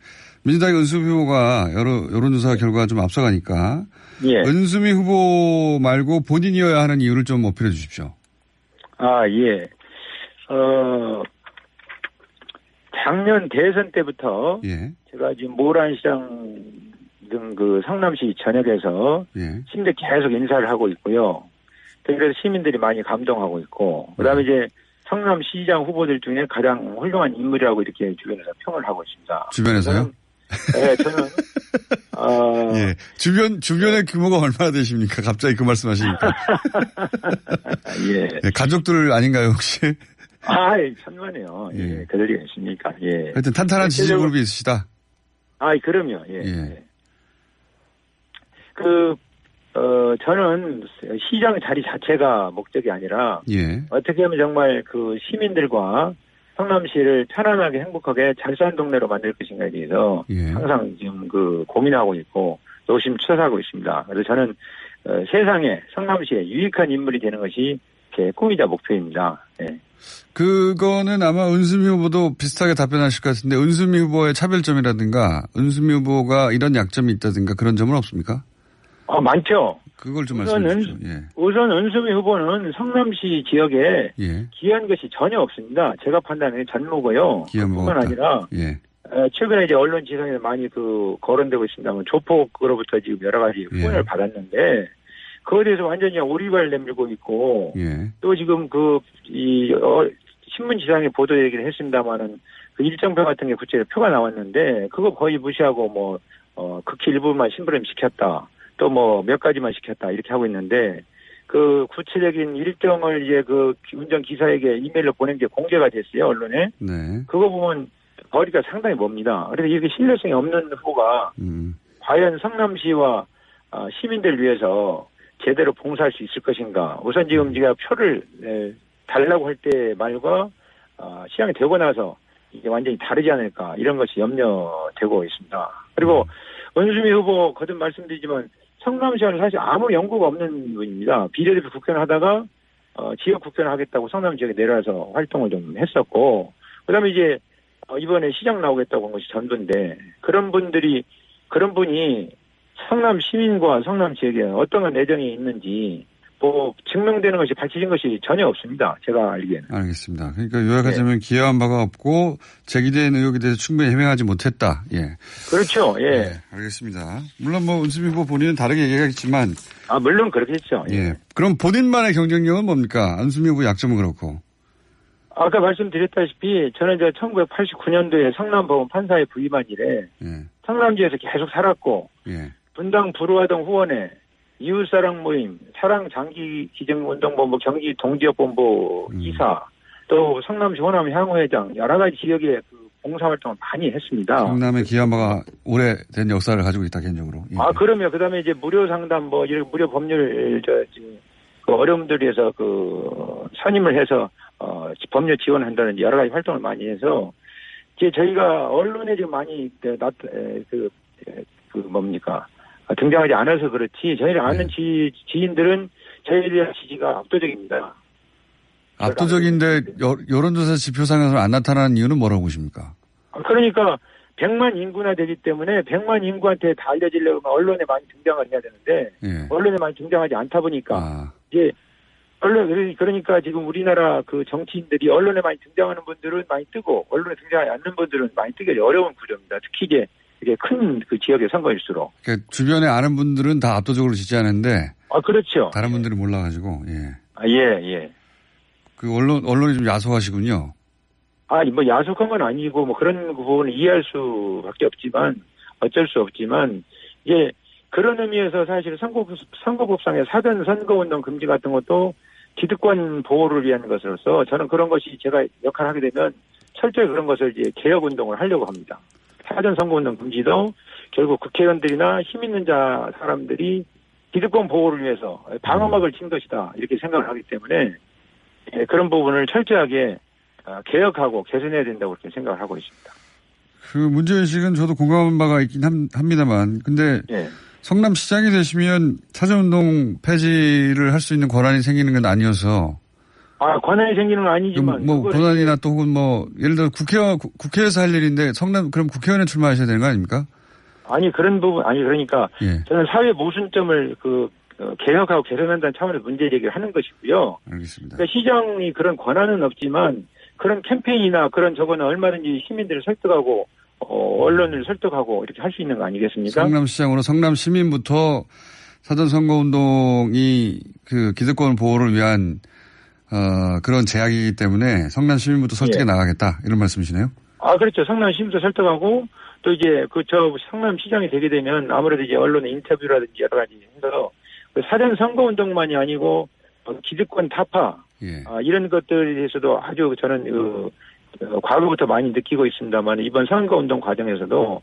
민주당의 은수미 후보가 여론조사 결과가 좀 앞서가니까 예. 은수미 후보 말고 본인이어야 하는 이유를 좀 어필해 주십시오. 예. 작년 대선 때부터 예. 제가 지금 모란시장 등 그 성남시 전역에서 예. 시민들 계속 인사를 하고 있고요. 그래서 시민들이 많이 감동하고 있고, 그다음에 이제 성남시장 후보들 중에 가장 훌륭한 인물이라고 이렇게 주변에서 평을 하고 있습니다. 주변에서요? 네, 저는 예. 주변의 규모가 얼마나 되십니까? 갑자기 그 말씀하시니까. 예. 예, 가족들 아닌가요 혹시? 천만에요. 예. 그럴 리가 있습니까? 예. 하여튼 탄탄한 지지 그룹이 있으시다. 그럼요. 예. 예. 저는 시장 자리 자체가 목적이 아니라 예. 어떻게 하면 정말 그 시민들과 성남시를 편안하게 행복하게 잘 사는 동네로 만들 것인가에 대해서 예. 항상 지금 그 고민하고 있고 노심초사하고 있습니다. 그래서 저는 세상에 성남시에 유익한 인물이 되는 것이 제 꿈이자 목표입니다. 예. 그거는 아마 은수미 후보도 비슷하게 답변하실 것 같은데 은수미 후보의 차별점이라든가 은수미 후보가 이런 약점이 있다든가 그런 점은 없습니까? 많죠. 그걸 좀 말씀해 주십시오. 예. 우선 은수미 후보는 성남시 지역에 예. 기여한 것이 전혀 없습니다. 제가 판단하는 전무고요. 뿐만 아니라 예. 최근에 이제 언론 지상에서 많이 거론되고 있습니다만 조폭으로부터 지금 여러 가지 후원을 받았는데 그거에 대해서 완전히 오리발 내밀고 있고 예. 또 지금 신문 지상에 보도 얘기를 했습니다만은 그 일정표 같은 게 구체적으로 표가 나왔는데 그거 거의 무시하고 극히 일부만 심부름 시켰다. 또 몇 가지만 시켰다 이렇게 하고 있는데 그 구체적인 일정을 이제 그 운전 기사에게 이메일로 보낸 게 공개가 됐어요 언론에. 네. 그거 보면 거리가 상당히 멉니다. 그래서 이렇게 신뢰성이 없는 후보가 과연 성남시와 시민들 위해서 제대로 봉사할 수 있을 것인가. 우선 지금 제가 표를 달라고 할 때 말과 시장이 되고 나서 이게 완전히 다르지 않을까 이런 것이 염려되고 있습니다. 그리고 은수미 후보 거듭 말씀드리지만 성남시와는 사실 아무 연고가 없는 분입니다. 비례대표 국회의원 하다가 지역 국회의원 하겠다고 성남 지역에 내려와서 활동을 좀 했었고 그다음에 이제 이번에 시장 나오겠다고 한 것이 전부인데 그런 분이 성남 시민과 성남 지역에 어떤 내정이 있는지 증명되는 것이 밝혀진 것이 전혀 없습니다. 제가 알기에는. 알겠습니다. 그러니까 요약하자면 기여한 바가 없고 제기된 의혹에 대해서 충분히 해명하지 못했다. 예. 그렇죠. 예. 네, 알겠습니다. 물론 은수미 후보 본인은 다르게 얘기하겠지만. 물론 그렇겠죠. 예. 그럼 본인만의 경쟁력은 뭡니까? 은수미 후보 약점은 그렇고. 아까 말씀드렸다시피 저는 이제 1989년도에 성남법원 판사에 부임한 이래 성남지에서 계속 살았고 분당 불우화동 후원회 이웃사랑 모임, 사랑 장기 기증운동본부 경기 동지역본부 이사, 또 성남시 호남 향후회장 여러 가지 지역에 봉사활동을 많이 했습니다. 성남의 기아마가 오래된 역사를 가지고 있다, 개인적으로. 예. 그럼요. 그 다음에 이제 무료 상담, 이런 무료 법률, 그 어려움들 위해서 선임을 해서, 법률 지원한다든지 여러 가지 활동을 많이 해서, 이제 저희가 언론에 지금 많이, 등장하지 않아서 그렇지, 저희를 아는 지인들은 저희에 대한 지지가 압도적입니다. 압도적인데 여론조사 지표상에서 안 나타나는 이유는 뭐라고 보십니까? 그러니까 100만 인구나 되기 때문에 100만 인구한테 다 알려지려면 언론에 많이 등장을 해야 되는데 예. 언론에 많이 등장하지 않다 보니까 이제 그러니까 지금 우리나라 그 정치인들이 언론에 많이 등장하는 분들은 많이 뜨고 언론에 등장하지 않는 분들은 많이 뜨기 어려운 구조입니다. 특히 이게 큰 그 지역의 선거일수록. 그러니까 주변에 아는 분들은 다 압도적으로 지지하는데. 그렇죠. 다른 분들은 몰라가지고, 예. 예. 그 언론이 좀 야속하시군요. 야속한 건 아니고 그런 부분을 이해할 수밖에 없지만 어쩔 수 없지만 이제 그런 의미에서 사실 선거법상의 사전 선거운동 금지 같은 것도 기득권 보호를 위한 것으로서 저는 그런 것이 제가 역할을 하게 되면 철저히 그런 것을 이제 개혁운동을 하려고 합니다. 사전 선거운동 금지도 결국 국회의원들이나 힘 있는 사람들이 기득권 보호를 위해서 방어막을 친 것이다 이렇게 생각을 하기 때문에 그런 부분을 철저하게 개혁하고 개선해야 된다고 그렇게 생각을 하고 있습니다. 그 문제의식은 저도 공감한 바가 있긴 합니다만 근데 성남시장이 되시면 사전운동 폐지를 할 수 있는 권한이 생기는 건 아니어서 권한이 생기는 건 아니지만 권한이나 또 혹은 예를 들어 국회에서 할 일인데 그럼 국회의원에 출마하셔야 되는 거 아닙니까? 그러니까 저는 사회 모순점을 개혁하고 개선한다는 차원의 문제 제기를 하는 것이고요. 알겠습니다. 그러니까 시장이 그런 권한은 없지만 그런 캠페인이나 그런 저거는 얼마든지 시민들을 설득하고 언론을 설득하고 이렇게 할 수 있는 거 아니겠습니까? 성남시장으로 성남 시민부터 사전 선거운동이 그 기득권 보호를 위한 그런 제약이기 때문에 성남 시민부터 설득해 나가겠다 이런 말씀이시네요. 그렇죠. 성남 시민부터 설득하고 또 이제 성남 시장이 되게 되면 아무래도 이제 언론의 인터뷰라든지 여러 가지 해서 사전 선거운동만이 아니고 기득권 타파 이런 것들에 대해서도 아주 저는 과거부터 많이 느끼고 있습니다만 이번 선거운동 과정에서도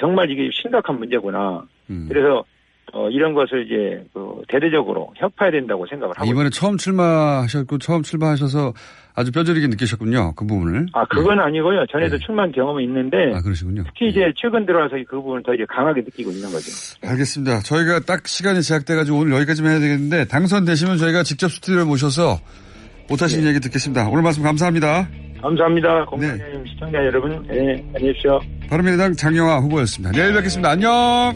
정말 이게 심각한 문제구나. 그래서 이런 것을 이제 대대적으로 협파해야 된다고 생각을 하고 이번에 처음 출마하셔서 아주 뼈저리게 느끼셨군요. 그 부분을. 그건 아니고요. 전에도 출마한 경험이 있는데. 그러시군요. 특히 이제 최근 들어와서 그 부분을 더 이제 강하게 느끼고 있는 거죠. 알겠습니다. 저희가 딱 시간이 제약돼가지고 오늘 여기까지만 해야 되겠는데 당선되시면 저희가 직접 스튜디오에 모셔서 못하신 얘기 듣겠습니다. 오늘 말씀 감사합니다. 감사합니다. 공무원님 시청자 여러분. 안녕히 계십시오. 바른미래당 장영하 후보였습니다. 내일 뵙겠습니다. 안녕.